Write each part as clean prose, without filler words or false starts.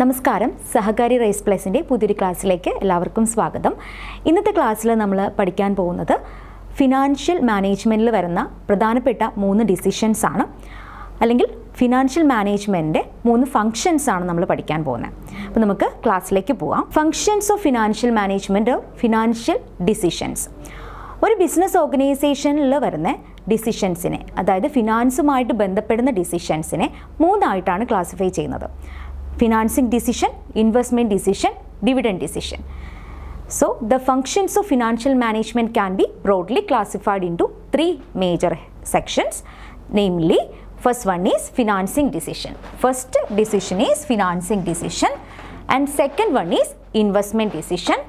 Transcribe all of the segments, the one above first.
നമസ്കാരം, സഹകാരി റൈസ് പ്ലസിൻ്റെ പുതിയൊരു ക്ലാസ്സിലേക്ക് എല്ലാവർക്കും സ്വാഗതം. ഇന്നത്തെ ക്ലാസ്സിൽ നമ്മൾ പഠിക്കാൻ പോകുന്നത് ഫിനാൻഷ്യൽ മാനേജ്മെൻറ്റിൽ വരുന്ന പ്രധാനപ്പെട്ട 3 ഡിസിഷൻസ് ആണ്, അല്ലെങ്കിൽ ഫിനാൻഷ്യൽ മാനേജ്മെൻറ്റിൻ്റെ 3 ഫങ്ഷൻസ് ആണ് നമ്മൾ പഠിക്കാൻ പോകുന്നത്. അപ്പോൾ നമുക്ക് ക്ലാസ്സിലേക്ക് പോകാം. Functions of financial management, financial decisions. ഒരു ബിസിനസ് ഓർഗനൈസേഷനിൽ വരുന്ന ഡിസിഷൻസിനെ, അതായത് ഫിനാൻസുമായിട്ട് ബന്ധപ്പെടുന്ന ഡിസിഷൻസിനെ 3 ആയിട്ടാണ് ക്ലാസിഫൈ ചെയ്യുന്നത്. Financing decision, investment decision, dividend decision. So, the functions of financial management can be broadly classified into 3 major sections. Namely, first one is financing decision. First decision is financing decision, and second one is investment decision.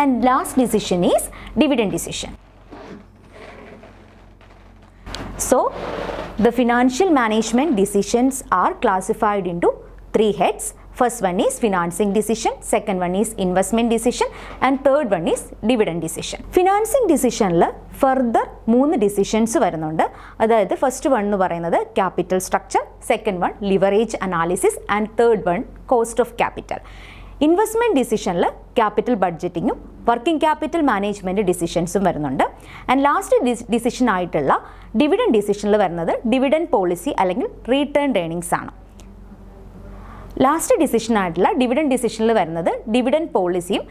And last decision is dividend decision. So, the financial management decisions are classified into 3 heads. First one is financing decision, second one is investment decision, and third one is dividend decision. Financing decision la further 3 decisions വരുന്നുണ്ട്. അതായത് first one എന്ന് പറയുന്നത് capital structure, second one leverage analysis, and third one cost of capital. Investment ഡിസിഷനിൽ capital ബഡ്ജറ്റിങ്ങും working capital management ഡിസിഷൻസും വരുന്നുണ്ട്. And last decision ആയിട്ടുള്ള dividend ഡിസിഷനിൽ വരുന്നത് ഡിവിഡൻഡ് പോളിസി അല്ലെങ്കിൽ റീറ്റേൺ ഏർണിങ്സ് ആണ്. ലാസ്റ്റ് ഡിസിഷൻ ആയിട്ടുള്ള ഡിവിഡൻഡ് ഡിസിഷനിൽ വരുന്നത് ഡിവിഡൻഡ് പോളിസിയും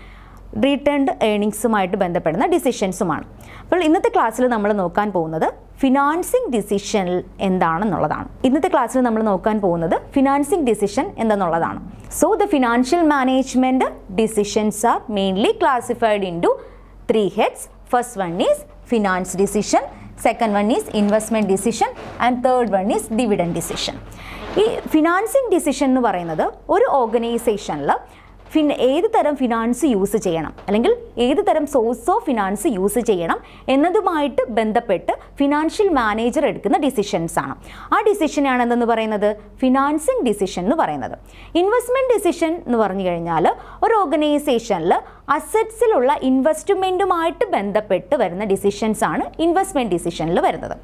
റീറ്റേൺഡ് ഏർണിങ്സുമായിട്ട് ബന്ധപ്പെടുന്ന ഡിസിഷൻസുമാണ്. അപ്പോൾ ഇന്നത്തെ ക്ലാസ്സിൽ നമ്മൾ നോക്കാൻ പോകുന്നത് ഫിനാൻസിങ് ഡിസിഷൻ എന്താണെന്നുള്ളതാണ്. ഇന്നത്തെ ക്ലാസ്സിൽ നമ്മൾ നോക്കാൻ പോകുന്നത് ഫിനാൻസിങ് ഡിസിഷൻ എന്തെന്നുള്ളതാണ്. So the financial management decisions are mainly classified into 3 heads. First one is finance decision, second one is investment decision, and third one is dividend decision. ഈ financing decision എന്ന് പറയുന്നത് ഒരു ഓർഗനൈസേഷനിൽ ഏത് തരം finance use ചെയ്യണം, അല്ലെങ്കിൽ ഏത് തരം സോഴ്സ് ഓഫ് ഫിനാൻസ് യൂസ് ചെയ്യണം എന്നതുമായിട്ട് ബന്ധപ്പെട്ട് ഫിനാൻഷ്യൽ മാനേജർ എടുക്കുന്ന ഡിസിഷൻസ് ആണ്. ആ ഡിസിഷനാണ് എന്തെന്ന് പറയുന്നത് ഫിനാൻസിങ് ഡിസിഷൻ എന്ന് പറയുന്നത്. ഇൻവെസ്റ്റ്മെൻറ്റ് ഡിസിഷൻ എന്ന് പറഞ്ഞു കഴിഞ്ഞാൽ ഒരു ഓർഗനൈസേഷനിൽ അസറ്റ്സിലുള്ള ഇൻവെസ്റ്റ്മെൻറ്റുമായിട്ട് ബന്ധപ്പെട്ട് വരുന്ന ഡിസിഷൻസ് ആണ് ഇൻവെസ്റ്റ്മെൻറ്റ് ഡിസിഷനിൽ വരുന്നത്.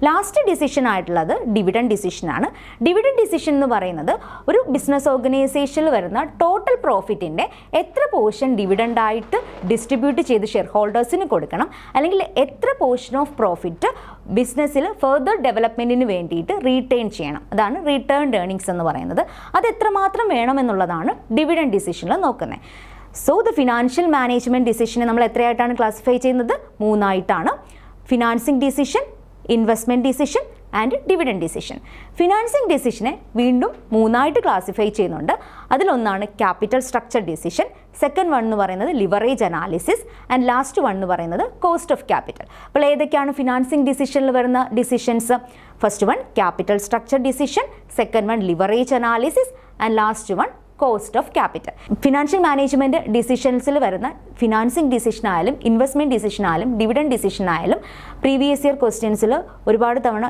ലാസ്റ്റ് ഡിസിഷൻ ആയിട്ടുള്ളത് ഡിവിഡൻഡ് ഡിസിഷനാണ്. ഡിവിഡൻഡ് ഡിസിഷൻ എന്ന് പറയുന്നത് ഒരു ബിസിനസ് ഓർഗനൈസേഷനിൽ വരുന്ന ടോട്ടൽ പ്രോഫിറ്റിൻ്റെ എത്ര പോർഷൻ ഡിവിഡൻഡായിട്ട് ഡിസ്ട്രിബ്യൂട്ട് ചെയ്ത് ഷെയർ ഹോൾഡേഴ്സിന് കൊടുക്കണം, അല്ലെങ്കിൽ എത്ര പോർഷൻ ഓഫ് പ്രോഫിറ്റ് ബിസിനസ്സിൽ ഫർദർ ഡെവലപ്മെൻറ്റിന് വേണ്ടിയിട്ട് റീറ്റെയിൻ ചെയ്യണം. അതാണ് റിട്ടേൺ ഏർണിങ്സ് എന്ന് പറയുന്നത്. അത് എത്രമാത്രം വേണമെന്നുള്ളതാണ് ഡിവിഡൻഡ് ഡിസിഷനിൽ നോക്കുന്നത്. സോ ദ ഫിനാൻഷ്യൽ മാനേജ്മെൻറ്റ് ഡിസിഷനെ നമ്മൾ എത്രയായിട്ടാണ് ക്ലാസിഫൈ ചെയ്യുന്നത്? 3 ആയിട്ടാണ്. Financing decision, investment decision and dividend decision. Financing ഡിസിഷനെ വീണ്ടും 3 ആയിട്ട് ക്ലാസിഫൈ ചെയ്യുന്നുണ്ട്. അതിലൊന്നാണ് capital structure decision, second one എന്ന് പറയുന്നത് leverage analysis, and last one എന്ന് പറയുന്നത് കോസ്റ്റ് ഓഫ് ക്യാപിറ്റൽ. അപ്പോൾ ഏതൊക്കെയാണ് ഫിനാൻസിങ് ഡിസിഷനിൽ വരുന്ന decisions? First one capital structure decision, second one leverage analysis, and last one cost of capital. Financial management ഡിസിഷൻസിൽ വരുന്ന ഫിനാൻസിങ് ഡിസിഷനായാലും ഇൻവെസ്റ്റ്മെൻറ്റ് ഡിസിഷനായാലും ഡിവിഡൻഡ് ഡിസിഷനായാലും പ്രീവിയസ് ഇയർ ക്വസ്റ്റ്യൻസിൽ ഒരുപാട് തവണ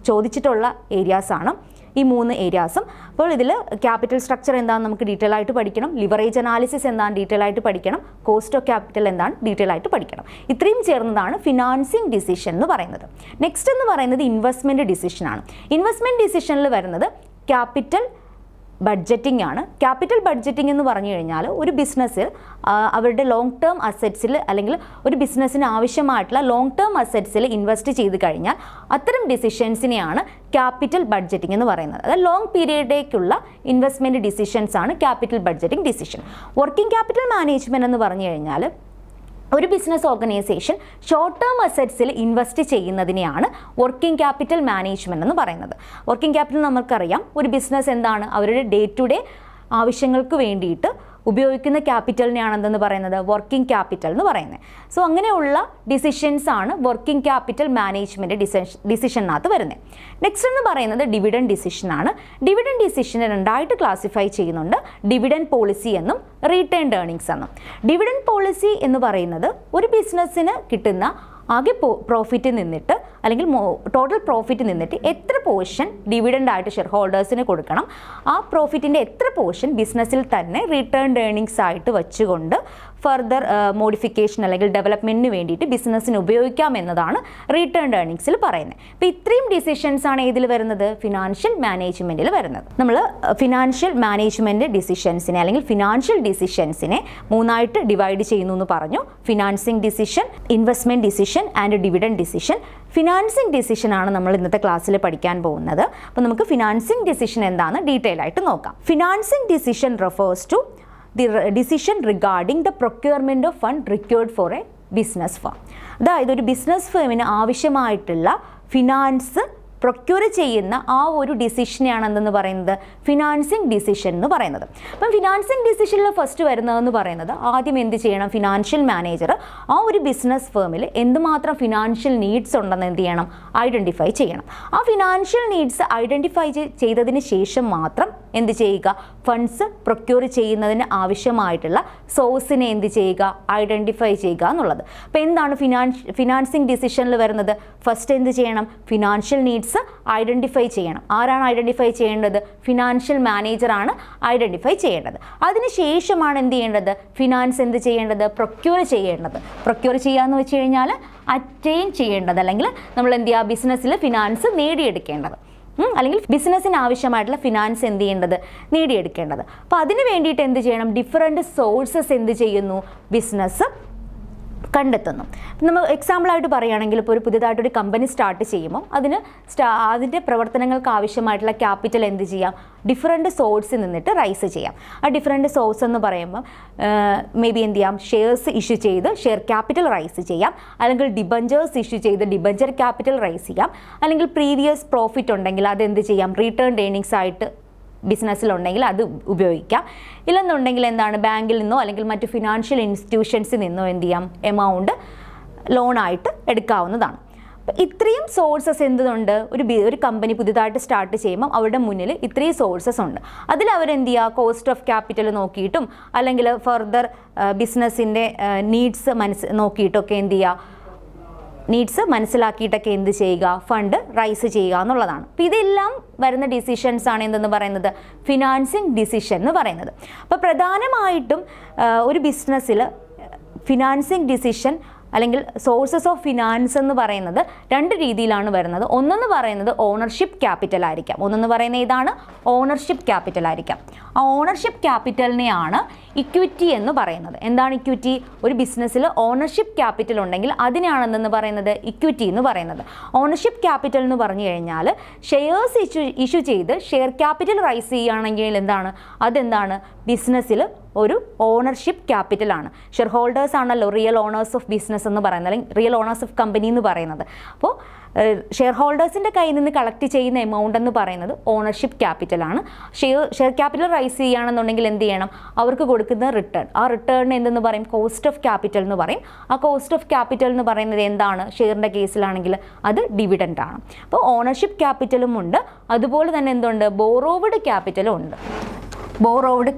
ചോദിച്ചിട്ടുള്ള ഏരിയാസാണ് ഈ 3 ഏരിയാസും. അപ്പോൾ ഇതിൽ ക്യാപിറ്റൽ സ്ട്രക്ചർ എന്താണെന്ന് നമുക്ക് ഡീറ്റെയിൽ ആയിട്ട് പഠിക്കണം, ലിവറേജ് അനാലിസിസ് എന്താണ് ഡീറ്റെയിൽ ആയിട്ട് പഠിക്കണം, കോസ്റ്റ് ഓഫ് ക്യാപിറ്റൽ എന്താണ് ഡീറ്റെയിൽ ആയിട്ട് പഠിക്കണം. ഇത്രയും ചേർന്നതാണ് ഫിനാൻസിങ് ഡിസിഷൻ എന്ന് പറയുന്നത്. നെക്സ്റ്റ് എന്ന് പറയുന്നത് ഇൻവെസ്റ്റ്മെൻറ്റ് ഡിസിഷനാണ്. ഇൻവെസ്റ്റ്മെൻറ്റ് ഡിസിഷനിൽ വരുന്നത് ക്യാപിറ്റൽ ബഡ്ജറ്റിംഗ് ആണ്. ക്യാപിറ്റൽ ബഡ്ജറ്റിംഗ് എന്ന് പറഞ്ഞു കഴിഞ്ഞാൽ ഒരു ബിസിനസ്സിൽ അവരുടെ ലോങ് ടേം അസറ്റ്സിൽ, അല്ലെങ്കിൽ ഒരു ബിസിനസ്സിന് ആവശ്യമായിട്ടുള്ള ലോങ് ടേം അസറ്റ്സിൽ ഇൻവെസ്റ്റ് ചെയ്ത് കഴിഞ്ഞാൽ അത്തരം ഡിസിഷൻസിനെയാണ് ക്യാപിറ്റൽ ബഡ്ജറ്റിംഗ് എന്ന് പറയുന്നത്. അതായത് ലോങ് പീരിയഡിലേക്കുള്ള ഇൻവെസ്റ്റ്മെൻറ്റ് ഡിസിഷൻസ് ആണ് capital budgeting decision. Working capital management എന്ന് പറഞ്ഞു കഴിഞ്ഞാൽ ഒരു ബിസിനസ് ഓർഗനൈസേഷൻ ഷോർട്ട് ടേം അസറ്റ്സിൽ ഇൻവെസ്റ്റ് ചെയ്യുന്നതിനെയാണ് വർക്കിംഗ് ക്യാപിറ്റൽ മാനേജ്മെൻറ്റ് എന്ന് പറയുന്നത്. വർക്കിംഗ് ക്യാപിറ്റൽ നമുക്കറിയാം, ഒരു ബിസിനസ് എന്താണ് അവരുടെ ഡേ ടു ഡേ ആവശ്യങ്ങൾക്ക് വേണ്ടിയിട്ട് ഉപയോഗിക്കുന്ന ക്യാപിറ്റലിനെയാണ് എന്തെന്ന് പറയുന്നത് വർക്കിംഗ് ക്യാപിറ്റൽ എന്ന് പറയുന്നത്. സോ അങ്ങനെയുള്ള ഡിസിഷൻസ് ആണ് വർക്കിംഗ് ക്യാപിറ്റൽ മാനേജ്മെൻറ്റ് ഡിസിഷനകത്ത് വരുന്നത്. നെക്സ്റ്റ് എന്ന് പറയുന്നത് ഡിവിഡൻഡ് ഡിസിഷനാണ്. ഡിവിഡൻഡ് ഡിസിഷനെ 2 ആയിട്ട് ക്ലാസിഫൈ ചെയ്യുന്നുണ്ട്, ഡിവിഡൻഡ് പോളിസി എന്നും റീറ്റേൺഡ് ഏർണിങ്സ് എന്നും. ഡിവിഡൻഡ് പോളിസി എന്ന് പറയുന്നത് ഒരു ബിസിനസ്സിന് കിട്ടുന്ന ആകെ പ്രോഫിറ്റിൽ നിന്നിട്ട്, അല്ലെങ്കിൽ ടോട്ടൽ പ്രോഫിറ്റ് നിന്നിട്ട് എത്ര പോർഷൻ ഡിവിഡൻഡ് ആയിട്ട് ഷെയർ ഹോൾഡേഴ്സിന് കൊടുക്കണം, ആ പ്രോഫിറ്റിൻ്റെ എത്ര പോർഷൻ ബിസിനസ്സിൽ തന്നെ റിട്ടേൺ ഏർണിങ്സ് ആയിട്ട് വെച്ചുകൊണ്ട് ഫർദർ മോഡിഫിക്കേഷൻ അല്ലെങ്കിൽ ഡെവലപ്മെൻറ്റിന് വേണ്ടിയിട്ട് ബിസിനസ്സിന് ഉപയോഗിക്കാം എന്നതാണ് റിട്ടേൺഡ് ഏർണിങ്സിൽ പറയുന്നത്. അപ്പോൾ ഇത്രയും ഡിസിഷൻസ് ആണ് ഇതിൽ വരുന്നത്, ഫിനാൻഷ്യൽ മാനേജ്മെൻറ്റിൽ വരുന്നത്. നമ്മൾ ഫിനാൻഷ്യൽ മാനേജ്മെൻറ്റ് ഡിസിഷൻസിനെ അല്ലെങ്കിൽ ഫിനാൻഷ്യൽ ഡിസിഷൻസിനെ മൂന്നായിട്ട് ഡിവൈഡ് ചെയ്യുന്നു എന്ന് പറഞ്ഞു. Financing decision, investment decision and dividend decision. Financing decision ആണ് നമ്മൾ ഇന്നത്തെ ക്ലാസ്സിൽ പഠിക്കാൻ പോകുന്നത്. അപ്പോൾ നമുക്ക് ഫിനാൻസിങ് ഡിസിഷൻ എന്താണെന്ന് ഡീറ്റെയിൽ ആയിട്ട് നോക്കാം. Financing decision refers to the decision regarding the procurement of fund required for a business firm. അതായത് ഒരു ബിസിനസ് ഫേമിന് ആവശ്യമായിട്ടുള്ള ഫിനാൻസ് പ്രൊക്യൂർ ചെയ്യുന്ന ആ ഒരു ഡിസിഷനെയാണ് എന്തെന്ന് പറയുന്നത്, ഫിനാൻസിങ് ഡിസിഷൻ എന്ന് പറയുന്നത്. അപ്പം ഫിനാൻസിങ് ഡിസിഷനിൽ ഫസ്റ്റ് വരുന്നതെന്ന് പറയുന്നത് ആദ്യം എന്ത് ചെയ്യണം, ഫിനാൻഷ്യൽ മാനേജർ ആ ഒരു ബിസിനസ് ഫേമിൽ എന്തുമാത്രം ഫിനാൻഷ്യൽ നീഡ്സ് ഉണ്ടെന്ന് എന്ത് ചെയ്യണം, ഐഡൻറ്റിഫൈ ചെയ്യണം. ആ ഫിനാൻഷ്യൽ നീഡ്സ് ഐഡൻറ്റിഫൈ ചെയ്തതിന് ശേഷം മാത്രം എന്ത് ചെയ്യുക, ഫണ്ട്സ് പ്രൊക്യൂർ ചെയ്യുന്നതിന് ആവശ്യമായിട്ടുള്ള സോഴ്സിനെ എന്ത് ചെയ്യുക, ഐഡൻറ്റിഫൈ ചെയ്യുക എന്നുള്ളത്. അപ്പോൾ എന്താണ് ഫിനാൻസിങ് ഡിസിഷനിൽ വരുന്നത്, ഫസ്റ്റ് എന്ത് ചെയ്യണം, ഫിനാൻഷ്യൽ നീഡ്സ് ഐഡൻറ്റിഫൈ ചെയ്യണം. ആരാണ് ഐഡൻറ്റിഫൈ ചെയ്യേണ്ടത്, ഫിനാൻഷ്യൽ മാനേജറാണ് ഐഡൻറ്റിഫൈ ചെയ്യേണ്ടത്. അതിനുശേഷമാണ് എന്ത് ചെയ്യേണ്ടത്, ഫിനാൻസ് എന്ത് ചെയ്യേണ്ടത്, പ്രൊക്യൂർ ചെയ്യേണ്ടത്. പ്രൊക്യൂർ ചെയ്യാന്ന് വെച്ച് കഴിഞ്ഞാൽ അറ്റൈൻ ചെയ്യേണ്ടത്, അല്ലെങ്കിൽ നമ്മൾ എന്ത് ചെയ്യുക, ബിസിനസ്സിൽ ഫിനാൻസ് നേടിയെടുക്കേണ്ടത്, അല്ലെങ്കിൽ ബിസിനസ്സിന് ആവശ്യമായിട്ടുള്ള ഫിനാൻസ് എന്ത് ചെയ്യേണ്ടത്, നേടിയെടുക്കേണ്ടത്. അപ്പോൾ അതിന് വേണ്ടിയിട്ട് എന്ത് ചെയ്യണം, ഡിഫറെൻറ്റ് സോഴ്സസ് എന്ത് ചെയ്യുന്നു, ബിസിനസ് കണ്ടെത്തുന്നു. നമ്മൾ എക്സാമ്പിളായിട്ട് പറയുകയാണെങ്കിൽ ഇപ്പോൾ ഒരു പുതിയതായിട്ടൊരു കമ്പനി സ്റ്റാർട്ട് ചെയ്യുമ്പോൾ അതിൻ്റെ പ്രവർത്തനങ്ങൾക്ക് ആവശ്യമായിട്ടുള്ള ക്യാപിറ്റൽ എന്ത് ചെയ്യാം, ഡിഫറെൻറ്റ് സോഴ്സിൽ നിന്നിട്ട് റൈസ് ചെയ്യാം. ആ ഡിഫറെൻറ്റ് സോഴ്സ് എന്ന് പറയുമ്പോൾ മേ ബി എന്ത് ചെയ്യാം, ഷെയർസ് ഇഷ്യൂ ചെയ്ത് ഷെയർ ക്യാപിറ്റൽ റൈസ് ചെയ്യാം, അല്ലെങ്കിൽ ഡിബഞ്ചേഴ്സ് ഇഷ്യൂ ചെയ്ത് ഡിബഞ്ചർ ക്യാപിറ്റൽ റൈസ് ചെയ്യാം, അല്ലെങ്കിൽ പ്രീവിയസ് പ്രോഫിറ്റ് ഉണ്ടെങ്കിൽ അതെന്ത് ചെയ്യാം, റിട്ടേൺഡ് ഏർണിങ്സ് ആയിട്ട് ബിസിനസ്സിലുണ്ടെങ്കിൽ അത് ഉപയോഗിക്കാം. ഇല്ലെന്നുണ്ടെങ്കിൽ എന്താണ്, ബാങ്കിൽ നിന്നോ അല്ലെങ്കിൽ മറ്റ് ഫിനാൻഷ്യൽ ഇൻസ്റ്റിറ്റ്യൂഷൻസിൽ നിന്നോ എന്ത് ചെയ്യാം, എമൗണ്ട് ലോണായിട്ട് എടുക്കാവുന്നതാണ്. അപ്പം ഇത്രയും സോഴ്സസ് എന്തുണ്ട്, ഒരു കമ്പനി പുതിയതായിട്ട് സ്റ്റാർട്ട് ചെയ്യുമ്പം അവരുടെ മുന്നിൽ ഇത്രയും സോഴ്സസ് ഉണ്ട്. അതിൽ അവരെന്ത് ചെയ്യുക, കോസ്റ്റ് ഓഫ് ക്യാപിറ്റൽ നോക്കിയിട്ടും അല്ലെങ്കിൽ ഫർദർ ബിസിനസ്സിൻ്റെ നീഡ്സ് നോക്കിയിട്ടൊക്കെ എന്ത് ചെയ്യുക, നീഡ്സ് മനസ്സിലാക്കിയിട്ടൊക്കെ എന്ത് ചെയ്യുക, ഫണ്ട് റൈസ് ചെയ്യുക എന്നുള്ളതാണ്. അപ്പോൾ ഇതെല്ലാം വരുന്ന ഡിസിഷൻസ് ആണ് എന്തെന്ന് പറയുന്നത്, ഫിനാൻസിങ് ഡിസിഷൻ എന്ന് പറയുന്നത്. അപ്പോൾ പ്രധാനമായിട്ടും ഒരു ബിസിനസ്സിൽ ഫിനാൻസിങ് ഡിസിഷൻ അല്ലെങ്കിൽ സോഴ്സസ് ഓഫ് ഫിനാൻസ് എന്ന് പറയുന്നത് രണ്ട് രീതിയിലാണ് വരുന്നത്. ഒന്നെന്ന് പറയുന്നത് ഓണർഷിപ്പ് ക്യാപിറ്റൽ ആയിരിക്കാം. ഒന്നെന്ന് പറയുന്നത് ഏതാണ്, ഓണർഷിപ്പ് ക്യാപിറ്റൽ ആയിരിക്കാം. ആ ഓണർഷിപ്പ് ക്യാപിറ്റലിനെയാണ് ഇക്വിറ്റി എന്ന് പറയുന്നത്. എന്താണ് ഇക്വിറ്റി, ഒരു ബിസിനസ്സിൽ ഓണർഷിപ്പ് ക്യാപിറ്റൽ ഉണ്ടെങ്കിൽ അതിനെയാണെന്ന് പറയുന്നത് ഇക്വിറ്റി എന്ന് പറയുന്നത്. ഓണർഷിപ്പ് ക്യാപിറ്റൽ എന്ന് പറഞ്ഞു കഴിഞ്ഞാൽ ഷെയർസ് ഇഷ്യൂ ചെയ്ത് ഷെയർ ക്യാപിറ്റൽ റൈസ് ചെയ്യുകയാണെങ്കിൽ അതെന്താണ്, ബിസിനസ്സിൽ ഒരു ഓണർഷിപ്പ് ക്യാപിറ്റലാണ്. ഷെയർ ഹോൾഡേഴ്സ് ആണല്ലോ റിയൽ ഓണേഴ്സ് ഓഫ് ബിസിനസ് എന്ന് പറയുന്നത്, അല്ലെങ്കിൽ റിയൽ ഓണേഴ്സ് ഓഫ് കമ്പനി എന്ന് പറയുന്നത്. അപ്പോൾ ഷെയർ ഹോൾഡേഴ്സിൻ്റെ കയ്യിൽ നിന്ന് കളക്ട് ചെയ്യുന്ന എമൗണ്ട് എന്ന് പറയുന്നത് ഓണർഷിപ്പ് ക്യാപിറ്റലാണ്. ഷെയർ ക്യാപിറ്റൽ റൈസ് ചെയ്യുകയാണെന്നുണ്ടെങ്കിൽ എന്ത് ചെയ്യണം, അവർക്ക് കൊടുക്കുന്ന റിട്ടേൺ, ആ റിട്ടേണിന് എന്തെന്ന് പറയും, കോസ്റ്റ് ഓഫ് ക്യാപിറ്റൽ എന്ന് പറയും. ആ കോസ്റ്റ് ഓഫ് ക്യാപിറ്റൽ എന്ന് പറയുന്നത് എന്താണ്, ഷെയറിൻ്റെ കേസിലാണെങ്കിൽ അത് ഡിവിഡൻ്റ് ആണ്. അപ്പോൾ ഓണർഷിപ്പ് ക്യാപിറ്റലും ഉണ്ട്, അതുപോലെ തന്നെ എന്തുണ്ട്, ബോറോവ്ഡ് ക്യാപിറ്റലും ഉണ്ട്. ബോറോവ്ഡ്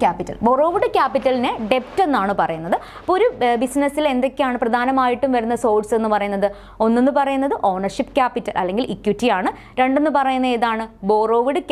ക്യാപിറ്റലിനെ ഡെപ്റ്റ് എന്നാണ് പറയുന്നത്. അപ്പോൾ ഒരു ബിസിനസ്സിൽ എന്തൊക്കെയാണ് പ്രധാനമായിട്ടും വരുന്ന സോഴ്സ് എന്ന് പറയുന്നത്, ഒന്നെന്ന് പറയുന്നത് ഓണർഷിപ്പ് ക്യാപിറ്റൽ അല്ലെങ്കിൽ ഇക്വിറ്റി ആണ്. രണ്ടെന്ന് പറയുന്നത് ഏതാണ്, ബോറോവ്ഡ്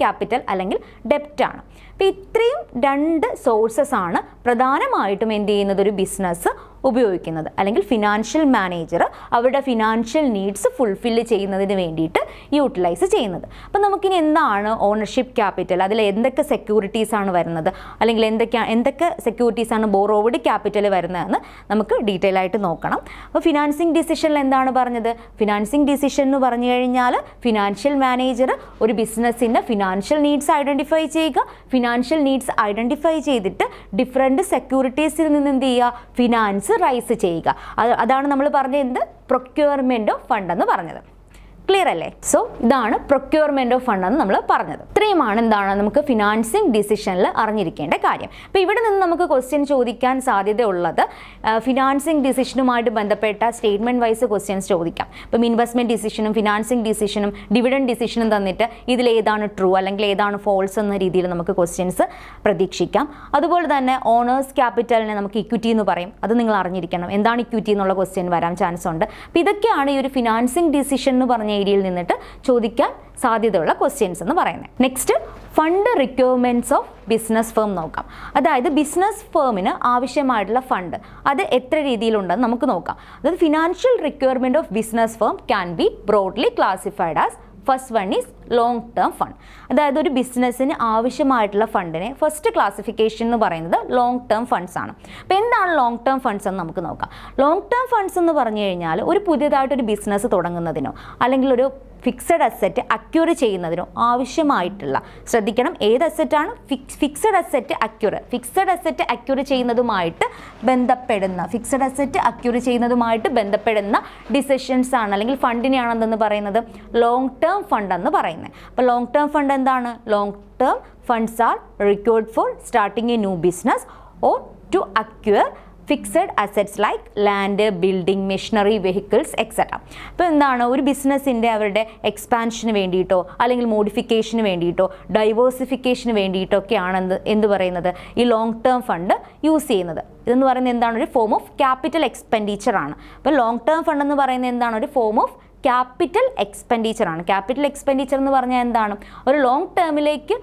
ക്യാപിറ്റൽ അല്ലെങ്കിൽ ഡെപ്റ്റ് ആണ്. അപ്പോൾ ഇത്രയും രണ്ട് സോഴ്സസ് ആണ് പ്രധാനമായിട്ടും എന്ത് ചെയ്യുന്നത്, ഒരു ബിസിനസ് ഉപയോഗിക്കുന്നത്, അല്ലെങ്കിൽ ഫിനാൻഷ്യൽ മാനേജർ അവരുടെ ഫിനാൻഷ്യൽ നീഡ്സ് ഫുൾഫില്ല് ചെയ്യുന്നതിന് വേണ്ടിയിട്ട് യൂട്ടിലൈസ് ചെയ്യുന്നത്. അപ്പോൾ നമുക്കിനി എന്താണ് ഓണർഷിപ്പ് ക്യാപിറ്റൽ, അതിൽ എന്തൊക്കെ സെക്യൂരിറ്റീസ് ആണ് വരുന്നത്, അല്ലെങ്കിൽ എന്തൊക്കെ സെക്യൂരിറ്റീസ് ആണ് ബോറോവ്ഡ് ക്യാപിറ്റൽ വരുന്നതെന്ന് നമുക്ക് ഡീറ്റെയിൽ ആയിട്ട് നോക്കണം. അപ്പോൾ ഫിനാൻസിങ് ഡിസിഷനിൽ എന്താണ് പറഞ്ഞത്, ഫിനാൻസിങ് ഡിസിഷൻ എന്ന് പറഞ്ഞു കഴിഞ്ഞാൽ ഫിനാൻഷ്യൽ മാനേജർ ഒരു ബിസിനസ്സിൻ്റെ ഫിനാൻഷ്യൽ നീഡ്സ് ഐഡൻറ്റിഫൈ ചെയ്യുക, ഫിനാൻഷ്യൽ നീഡ്സ് ഐഡൻറ്റിഫൈ ചെയ്തിട്ട് ഡിഫറെൻറ്റ് സെക്യൂരിറ്റീസിൽ നിന്ന് എന്ത് ചെയ്യുക, ഫിനാൻസ് റൈസ് ചെയ്യുക. അതാണ് നമ്മൾ പറഞ്ഞത് എന്ത്, പ്രൊക്യൂർമെൻറ്റ് ഓഫ് ഫണ്ട് എന്ന് പറഞ്ഞത്. ക്ലിയർ അല്ലേ? സോ ഇതാണ് പ്രൊക്യൂർമെൻറ്റ് ഓഫ് ഫണ്ട് എന്ന് നമ്മൾ പറഞ്ഞത്. ഇത്രയുമാണ് എന്താണ് നമുക്ക് ഫിനാൻസിങ് ഡിസിഷനിൽ അറിഞ്ഞിരിക്കേണ്ട കാര്യം. അപ്പോൾ ഇവിടെ നിന്ന് നമുക്ക് ക്വസ്റ്റ്യൻ ചോദിക്കാൻ സാധ്യതയുള്ളത് ഫിനാൻസിങ് ഡിസിഷനുമായിട്ട് ബന്ധപ്പെട്ട സ്റ്റേറ്റ്മെൻറ്റ് വൈസ് ക്വസ്റ്റ്യൻസ് ചോദിക്കാം. ഇപ്പം ഇൻവെസ്റ്റ്മെൻറ്റ് ഡിസിഷനും ഫിനാൻസിങ് ഡിസിഷനും ഡിവിഡൻഡ് ഡിസിഷനും തന്നിട്ട് ഇതിലേതാണ് ട്രൂ അല്ലെങ്കിൽ ഏതാണ് ഫോൾസ് എന്ന രീതിയിൽ നമുക്ക് ക്വസ്റ്റ്യൻസ് പ്രതീക്ഷിക്കാം. അതുപോലെ തന്നെ ഓണേഴ്സ് ക്യാപിറ്റലിനെ നമുക്ക് ഇക്വിറ്റി എന്ന് പറയും. അത് നിങ്ങൾ അറിഞ്ഞിരിക്കണം. എന്താണ് ഇക്വിറ്റി എന്നുള്ള ക്വസ്റ്റ്യൻ വരാൻ ചാൻസ് ഉണ്ട്. അപ്പോൾ ഇതൊക്കെയാണ് ഈ ഒരു ഫിനാൻസിങ് ഡിസിഷൻ എന്ന് പറഞ്ഞ ഏരിയയിൽ നിന്നിട്ട് ചോദിക്കാൻ സാധ്യതയുള്ള ക്വസ്റ്റ്യൻസ് എന്ന് പറയുന്നത്. Next fund requirements of business firm നോക്കാം. അതായത് ബിസിനസ് ഫേമിന് ആവശ്യമായിട്ടുള്ള ഫണ്ട് അത് എത്ര രീതിയിലുണ്ടെന്ന് നമുക്ക് നോക്കാം. അതായത് financial requirement of business firm can be broadly classified as first one is long term fund. അതായത് ഒരു ബിസിനസ്സിന് ആവശ്യമായിട്ടുള്ള ഫണ്ടിനെ ഫസ്റ്റ് ക്ലാസിഫിക്കേഷൻ എന്ന് പറയുന്നത് ലോങ് ടേം ഫണ്ട്സ് ആണ്. അപ്പോൾ എന്താണ് ലോങ് ടേം ഫണ്ട്സ് എന്ന് നമുക്ക് നോക്കാം. ലോങ് ടേം ഫണ്ട്സ് എന്ന് പറഞ്ഞു കഴിഞ്ഞാൽ ഒരു പുതിയതായിട്ടൊരു ബിസിനസ് തുടങ്ങുന്നതിനോ അല്ലെങ്കിൽ ഒരു ഫിക്സഡ് അസറ്റ് അക്യൂർ ചെയ്യുന്നതിനോ ആവശ്യമായിട്ടുള്ള, ശ്രദ്ധിക്കണം ഏത് അസറ്റാണ്, ഫിക്സഡ് അസറ്റ് അക്യൂർ ചെയ്യുന്നതുമായിട്ട് ബന്ധപ്പെടുന്ന ഡിസിഷൻസ് ആണ് അല്ലെങ്കിൽ ഫണ്ടിനെയാണ് എന്തെന്ന് പറയുന്നത് ലോങ് ടേം ഫണ്ട് എന്ന് പറയുന്നത്. അപ്പോൾ ലോങ് ടേം ഫണ്ട് എന്താണ്? Long term funds are required for starting a new business or to acquire fixed assets like land, building, machinery, vehicles etcetera. അപ്പോൾ എന്താണ് ഒരു ബിസിനസ്സിൻ്റെ അവരുടെ എക്സ്പാൻഷന് വേണ്ടിയിട്ടോ അല്ലെങ്കിൽ മോഡിഫിക്കേഷന് വേണ്ടിയിട്ടോ ഡൈവേഴ്സിഫിക്കേഷന് വേണ്ടിയിട്ടോ ഒക്കെയാണ് എന്ത് പറയുന്നത് ഈ ലോങ് ടേം ഫണ്ട് യൂസ് ചെയ്യുന്നത്. ഇതെന്ന് പറയുന്നത് എന്താണ്? ഒരു ഫോം ഓഫ് ക്യാപിറ്റൽ എക്സ്പെൻഡിച്ചർ ആണ്. അപ്പോൾ ലോങ് ടേം ഫണ്ട് എന്ന് പറയുന്നത് എന്താണ്? ഒരു ഫോം ഓഫ് ക്യാപിറ്റൽ എക്സ്പെൻഡിച്ചർ ആണ്. ക്യാപിറ്റൽ എക്സ്പെൻഡിച്ചർ എന്ന് പറഞ്ഞാൽ എന്താണ്? ഒരു ലോങ് ടേമിലേക്ക്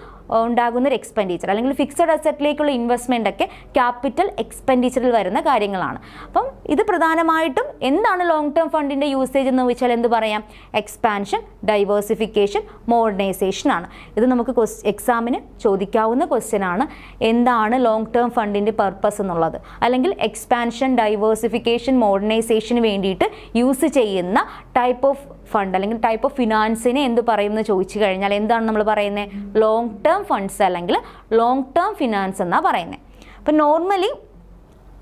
ഉണ്ടാകുന്ന ഒരു എക്സ്പെൻഡിച്ചർ അല്ലെങ്കിൽ ഫിക്സഡ് അസറ്റിലേക്കുള്ള ഇൻവെസ്റ്റ്മെൻ്റ് ഒക്കെ ക്യാപിറ്റൽ എക്സ്പെൻഡിച്ചറിൽ വരുന്ന കാര്യങ്ങളാണ്. അപ്പം ഇത് പ്രധാനമായിട്ടും എന്താണ് ലോങ് ടേം ഫണ്ടിൻ്റെ യൂസേജ് എന്ന് വെച്ചാൽ എന്ത് പറയാം? എക്സ്പാൻഷൻ, ഡൈവേഴ്സിഫിക്കേഷൻ, മോഡേണൈസേഷൻ ആണ്. ഇത് നമുക്ക് എക്സാമിന് ചോദിക്കാവുന്ന ക്വസ്റ്റ്യൻ ആണ്. എന്താണ് ലോങ് ടേം ഫണ്ടിൻ്റെ പർപ്പസ് എന്നുള്ളത്, അല്ലെങ്കിൽ എക്സ്പാൻഷൻ, ഡൈവേഴ്സിഫിക്കേഷൻ, മോഡേണൈസേഷന് വേണ്ടിയിട്ട് യൂസ് ചെയ്യുന്ന ടൈപ്പ് ഓഫ് ഫണ്ട് അല്ലെങ്കിൽ ടൈപ്പ് ഓഫ് ഫിനാൻസിനെ എന്ത് പറയുമെന്ന് ചോദിച്ചു കഴിഞ്ഞാൽ എന്താണ് നമ്മൾ പറയുന്നത്? ലോങ് ടേം ഫണ്ട്സ് അല്ലെങ്കിൽ ലോങ് ടേം ഫിനാൻസ് എന്നാണ് പറയുന്നത്. അപ്പം നോർമലി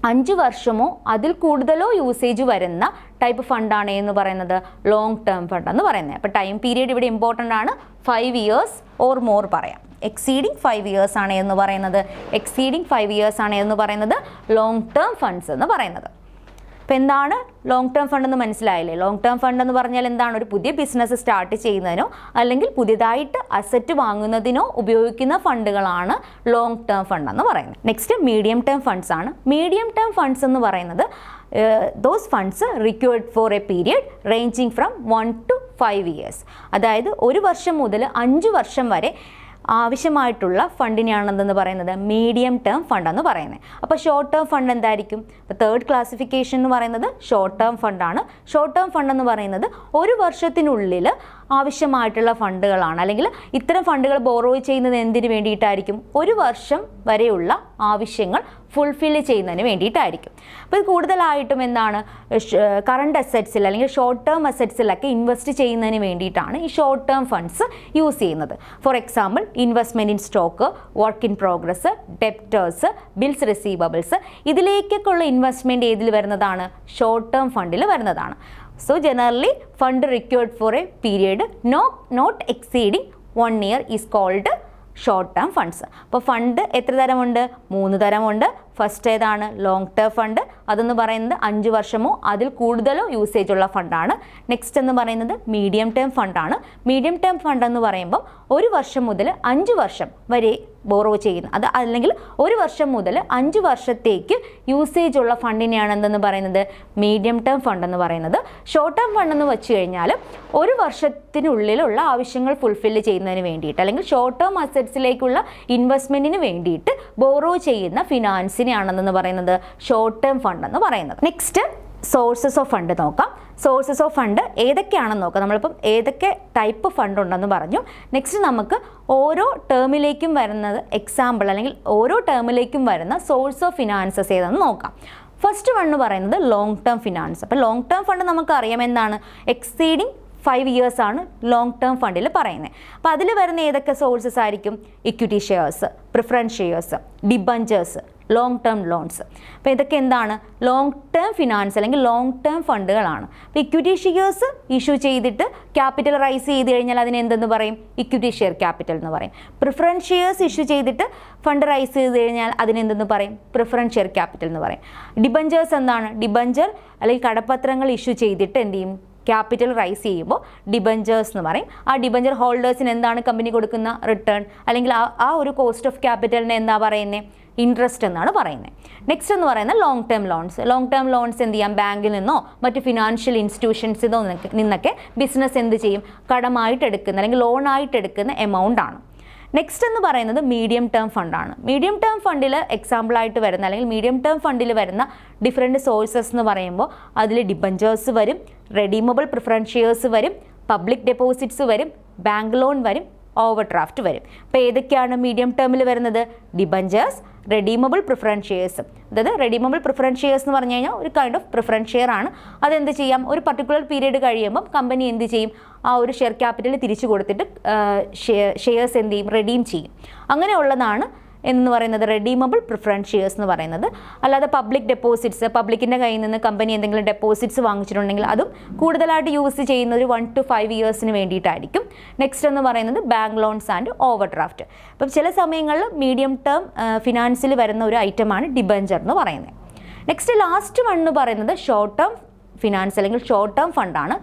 5 വർഷമോ അതിൽ കൂടുതലോ യൂസേജ് വരുന്ന ടൈപ്പ് ഫണ്ടാണ് എന്ന് പറയുന്നത് ലോങ് ടേം ഫണ്ട് എന്ന് പറയുന്നത്. അപ്പോൾ ടൈം പീരീഡ് ഇവിടെ ഇമ്പോർട്ടൻ്റ് ആണ്. 5 years ഓർ മോർ പറയാം. എക്സീഡിങ് 5 years ആണ് എന്ന് പറയുന്നത് ലോങ് ടേം ഫണ്ട്സ് എന്ന് പറയുന്നത്. അപ്പോൾ എന്താണ് ലോങ് ടേം ഫണ്ട് എന്ന് മനസ്സിലായില്ലേ? ലോങ് ടേം ഫണ്ട് എന്ന് പറഞ്ഞാൽ എന്താണ്? ഒരു പുതിയ ബിസിനസ് സ്റ്റാർട്ട് ചെയ്യുന്നതിനോ അല്ലെങ്കിൽ പുതിയതായിട്ട് അസറ്റ് വാങ്ങുന്നതിനോ ഉപയോഗിക്കുന്ന ഫണ്ടുകളാണ് ലോങ് ടേം ഫണ്ട് എന്ന് പറയുന്നത്. നെക്സ്റ്റ് മീഡിയം ടേം ഫണ്ട്സ് ആണ്. മീഡിയം ടേം ഫണ്ട്സ് എന്ന് പറയുന്നത് those funds required for a period ranging from 1 to 5 years. അതായത് 1 വർഷം മുതൽ 5 വർഷം വരെ ആവശ്യമായിട്ടുള്ള ഫണ്ടിനെയാണെന്ന് പറയുന്നത് മീഡിയം ടേം ഫണ്ട് എന്ന് പറയുന്നത്. അപ്പോൾ ഷോർട്ട് ടേം ഫണ്ട് എന്തായിരിക്കും? ഇപ്പോൾ തേർഡ് ക്ലാസിഫിക്കേഷൻ എന്ന് പറയുന്നത് ഷോർട്ട് ടേം ഫണ്ടാണ്. ഷോർട്ട് ടേം ഫണ്ട് എന്ന് പറയുന്നത് 1 വർഷത്തിനുള്ളിൽ ആവശ്യമായിട്ടുള്ള ഫണ്ടുകളാണ്, അല്ലെങ്കിൽ ഇത്തരം ഫണ്ടുകൾ ബോറോ ചെയ്യുന്നത് എന്തിനു വേണ്ടിയിട്ടായിരിക്കും? 1 വർഷം വരെയുള്ള ആവശ്യങ്ങൾ ഫുൾഫിൽ ചെയ്യുന്നതിന് വേണ്ടിയിട്ടായിരിക്കും. അപ്പോൾ ഇത് കൂടുതലായിട്ടും എന്താണ് കറണ്ട് അസറ്റ്സിൽ അല്ലെങ്കിൽ ഷോർട്ട് ടേം അസറ്റ്സിലൊക്കെ ഇൻവെസ്റ്റ് ചെയ്യുന്നതിന് വേണ്ടിയിട്ടാണ് ഈ ഷോർട്ട് ടേം ഫണ്ട്സ് യൂസ് ചെയ്യുന്നത്. For example investment in stock, work in progress, debtors, bills receivables, ഇതിലേക്കൊക്കെ ഉള്ള ഇൻവെസ്റ്റ്മെൻറ്റ് ഏതിൽ വരുന്നതാണ്? ഷോർട്ട് ടേം ഫണ്ടിൽ വരുന്നതാണ്. So generally fund required for a period not exceeding 1 year is called short term funds. അപ്പോൾ fund എത്ര തരമുണ്ട്? 3 തരമുണ്ട്. First ഏതാണ്? Long term fund. അതെന്ന് പറയുന്നത് 5 വർഷമോ അതിൽ കൂടുതലോ യൂസേജ് ഉള്ള ഫണ്ടാണ്. നെക്സ്റ്റ് എന്ന് പറയുന്നത് മീഡിയം ടേം ഫണ്ടാണ്. മീഡിയം ടേം ഫണ്ട് എന്ന് പറയുമ്പോൾ 1 വർഷം മുതൽ 5 വർഷം വരെ ബോറോ ചെയ്യുന്ന, അത് അല്ലെങ്കിൽ 1 വർഷം മുതൽ 5 വർഷത്തേക്ക് യൂസേജ് ഉള്ള ഫണ്ടിനെയാണ് എന്തെന്ന് പറയുന്നത് മീഡിയം ടേം ഫണ്ട് എന്ന് പറയുന്നത്. ഷോർട്ട് ടേം ഫണ്ട് എന്ന് വെച്ച് കഴിഞ്ഞാൽ 1 വർഷത്തിനുള്ളിലുള്ള ആവശ്യങ്ങൾ ഫുൾഫിൽ ചെയ്യുന്നതിന് വേണ്ടിയിട്ട് അല്ലെങ്കിൽ ഷോർട്ട് ടേം അസറ്റ്സിലേക്കുള്ള ഇൻവെസ്റ്റ്മെൻറ്റിന് വേണ്ടിയിട്ട് ബോറോ ചെയ്യുന്ന ഫിനാൻസിനെയാണെന്ന് പറയുന്നത് ഷോർട്ട് ടേം ഫണ്ട് എന്ന് പറയുന്നത്. നെക്സ്റ്റ് സോഴ്സസ് ഓഫ് ഫണ്ട് നോക്കാം. സോഴ്സസ് ഓഫ് ഫണ്ട് ഏതൊക്കെയാണെന്ന് നോക്കാം. നമ്മളിപ്പം ഏതൊക്കെ ടൈപ്പ് ഫണ്ട് ഉണ്ടെന്ന് പറഞ്ഞു. നെക്സ്റ്റ് നമുക്ക് ഓരോ ടേമിലേക്കും വരുന്നത് എക്സാമ്പിൾ അല്ലെങ്കിൽ ഓരോ ടേമിലേക്കും വരുന്ന സോഴ്സ് ഓഫ് ഫിനാൻസസ് ഏതെന്ന് നോക്കാം. ഫസ്റ്റ് വൺ എന്ന് പറയുന്നത് ലോങ് ടേം ഫിനാൻസ്. അപ്പോൾ ലോങ് ടേം ഫണ്ട് നമുക്കറിയാം എന്താണ്? എക്സീഡിങ് 5 years ആണ് ലോങ് ടേം ഫണ്ടിൽ പറയുന്നത്. അപ്പോൾ അതിൽ വരുന്ന ഏതൊക്കെ സോഴ്സസ് ആയിരിക്കും? Equity shares, preference shares, debentures, long term loans. അപ്പോൾ ഇതൊക്കെ എന്താണ്? ലോങ് ടേം ഫിനാൻസ് അല്ലെങ്കിൽ ലോങ് ടേം ഫണ്ടുകളാണ്. അപ്പോൾ ഇക്വിറ്റി ഷെയർസ് ഇഷ്യൂ ചെയ്തിട്ട് ക്യാപിറ്റൽ റൈസ് ചെയ്ത് കഴിഞ്ഞാൽ അതിന് എന്തെന്ന് പറയും? ഇക്വിറ്റി ഷെയർ ക്യാപിറ്റൽ എന്ന് പറയും. പ്രിഫറൻസ് ഷെയർസ് ഇഷ്യൂ ചെയ്തിട്ട് ഫണ്ട് റൈസ് ചെയ്ത് കഴിഞ്ഞാൽ അതിനെന്തെന്ന് പറയും? പ്രിഫറൻസ് ഷെയർ ക്യാപിറ്റൽ എന്ന് പറയും. ഡിബഞ്ചേഴ്സ് എന്താണ്? ഡിബഞ്ചർ അല്ലെങ്കിൽ കടപ്പത്രങ്ങൾ ഇഷ്യൂ ചെയ്തിട്ട് എന്ത് ചെയ്യും? ക്യാപിറ്റൽ റൈസ് ചെയ്യുമ്പോൾ ഡിബഞ്ചേഴ്സ് എന്ന് പറയും. ആ ഡിബഞ്ചർ ഹോൾഡേഴ്സിന് എന്താണ് കമ്പനി കൊടുക്കുന്ന റിട്ടേൺ അല്ലെങ്കിൽ ആ ഒരു കോസ്റ്റ് ഓഫ് ക്യാപിറ്റലിനെ എന്താ പറയുന്നത്? ഇൻട്രസ്റ്റ് എന്നാണ് പറയുന്നത്. നെക്സ്റ്റ് എന്ന് പറയുന്നത് long term loans. Long term loans എന്ത് ചെയ്യാം? ബാങ്കിൽ നിന്നോ മറ്റ് ഫിനാൻഷ്യൽ ഇൻസ്റ്റിറ്റ്യൂഷൻസിൽ നിന്നൊക്കെ ബിസിനസ് എന്ത് ചെയ്യും? കടമായിട്ട് എടുക്കുന്ന അല്ലെങ്കിൽ ലോണായിട്ട് എടുക്കുന്ന എമൗണ്ട് ആണ്. നെക്സ്റ്റ് എന്ന് പറയുന്നത് മീഡിയം ടേം ഫണ്ടാണ്. മീഡിയം ടേം ഫണ്ടിൽ എക്സാമ്പിളായിട്ട് വരുന്ന അല്ലെങ്കിൽ മീഡിയം ടേം ഫണ്ടിൽ വരുന്ന ഡിഫറെൻറ്റ് സോഴ്സസ് എന്ന് പറയുമ്പോൾ അതിൽ ഡിബഞ്ചേഴ്സ് വരും, റെഡീമബിൾ പ്രിഫറൻസ് ഷെയർസ് വരും, പബ്ലിക് ഡെപ്പോസിറ്റ്സ് വരും, ബാങ്ക് ലോൺ വരും, ഓവർ ഡ്രാഫ്റ്റ് വരും. അപ്പോൾ ഏതൊക്കെയാണ് മീഡിയം ടേമിൽ വരുന്നത്? Debentures, redeemable preference shares. അതായത് റെഡീമബിൾ പ്രിഫറൻസ് ഷെയർസ് എന്ന് പറഞ്ഞു കഴിഞ്ഞാൽ ഒരു കൈൻഡ് ഓഫ് പ്രിഫറൻസ് ഷെയർ ആണ്. അതെന്ത് ചെയ്യാം? ഒരു പർട്ടിക്കുലർ പീരീഡ് കഴിയുമ്പം കമ്പനി എന്ത് ചെയ്യും? ആ ഒരു ഷെയർ ക്യാപിറ്റൽ തിരിച്ചു കൊടുത്തിട്ട് ഷെയർസ് എന്ത് ചെയ്യും? റെഡീം ചെയ്യും. അങ്ങനെയുള്ളതാണ് എന്ന് പറയുന്നത് റെഡീമബിൾ പ്രിഫറൻസ് ഷെയർസ് എന്ന് പറയുന്നത്. അല്ലാതെ പബ്ലിക് ഡെപ്പോസിറ്റ്സ്, പബ്ലിക്കിൻ്റെ കയ്യിൽ നിന്ന് കമ്പനി എന്തെങ്കിലും ഡെപ്പോസിറ്റ്സ് വാങ്ങിച്ചിട്ടുണ്ടെങ്കിൽ അതും കൂടുതലായിട്ട് യൂസ് ചെയ്യുന്നത് ഒരു 1 to 5 ഇയേഴ്സിന് വേണ്ടിയിട്ടായിരിക്കും. നെക്സ്റ്റ് എന്ന് പറയുന്നത് bank loans and over draft. അപ്പം ചില സമയങ്ങളിൽ മീഡിയം ടേം ഫിനാൻസിൽ വരുന്ന ഒരു ഐറ്റമാണ് ഡിബഞ്ചർ എന്ന് പറയുന്നത്. നെക്സ്റ്റ് ലാസ്റ്റ് വൺ എന്ന് പറയുന്നത് ഷോർട്ട് ടേം ഫിനാൻസ് അല്ലെങ്കിൽ ഷോർട്ട് ടേം ഫണ്ടാണ്.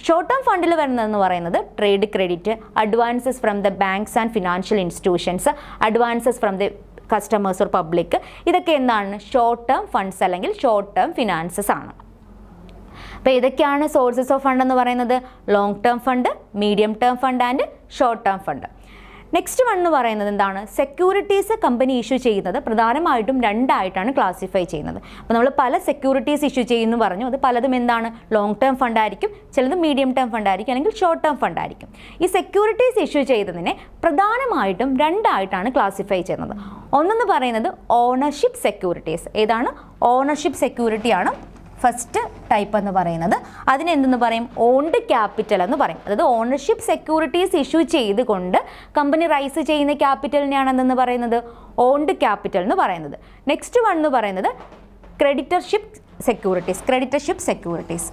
ഷോർട്ട് ടേം ഫണ്ടിൽ വരുന്നതെന്ന് പറയുന്നത് trade credit, advances from the banks and financial institutions, advances from the customers or public. ഇതൊക്കെ എന്താണ്? ഷോർട്ട് ടേം ഫണ്ട്സ് അല്ലെങ്കിൽ ഷോർട്ട് ടേം ഫിനാൻസസ് ആണ്. അപ്പോൾ ഇതൊക്കെയാണ് സോഴ്സസ് ഓഫ് ഫണ്ട് എന്ന് പറയുന്നത്. Long term fund, medium term fund and short term fund. Next one എന്ന് പറയുന്നത് എന്താണ്? സെക്യൂരിറ്റീസ് കമ്പനി ഇഷ്യൂ ചെയ്യുന്നത് പ്രധാനമായിട്ടും രണ്ടായിട്ടാണ് ക്ലാസിഫൈ ചെയ്യുന്നത്. അപ്പോൾ നമ്മൾ പല സെക്യൂരിറ്റീസ് ഇഷ്യൂ ചെയ്യുന്നു പറഞ്ഞു. അത് പലതും എന്താണ്? ലോങ് ടേം ഫണ്ട് ആയിരിക്കും, ചിലത് മീഡിയം ടേം ഫണ്ട് ആയിരിക്കും, അല്ലെങ്കിൽ ഷോർട്ട് ടേം ഫണ്ട് ആയിരിക്കും. ഈ സെക്യൂരിറ്റീസ് ഇഷ്യൂ ചെയ്തതിനെ പ്രധാനമായിട്ടും രണ്ടായിട്ടാണ് ക്ലാസിഫൈ ചെയ്യുന്നത്. ഒന്നെന്ന് പറയുന്നത് ഓണർഷിപ്പ് സെക്യൂരിറ്റീസ്. ഏതാണ്? ഓണർഷിപ്പ് സെക്യൂരിറ്റിയാണ് ഫസ്റ്റ് ടൈപ്പ് എന്ന് പറയുന്നത്. അതിനെന്തെന്ന് പറയും? ഓൺഡ് ക്യാപിറ്റൽ എന്ന് പറയും. അതായത് ഓണർഷിപ്പ് സെക്യൂരിറ്റീസ് ഇഷ്യൂ ചെയ്തുകൊണ്ട് കമ്പനി റൈസ് ചെയ്യുന്ന ക്യാപിറ്റലിനെയാണ് എന്തെന്ന് പറയുന്നത്? ഓൺഡ് ക്യാപിറ്റൽ എന്ന് പറയുന്നത്. നെക്സ്റ്റ് വൺ എന്ന് പറയുന്നത് ക്രെഡിറ്റർഷിപ്പ് സെക്യൂരിറ്റീസ്.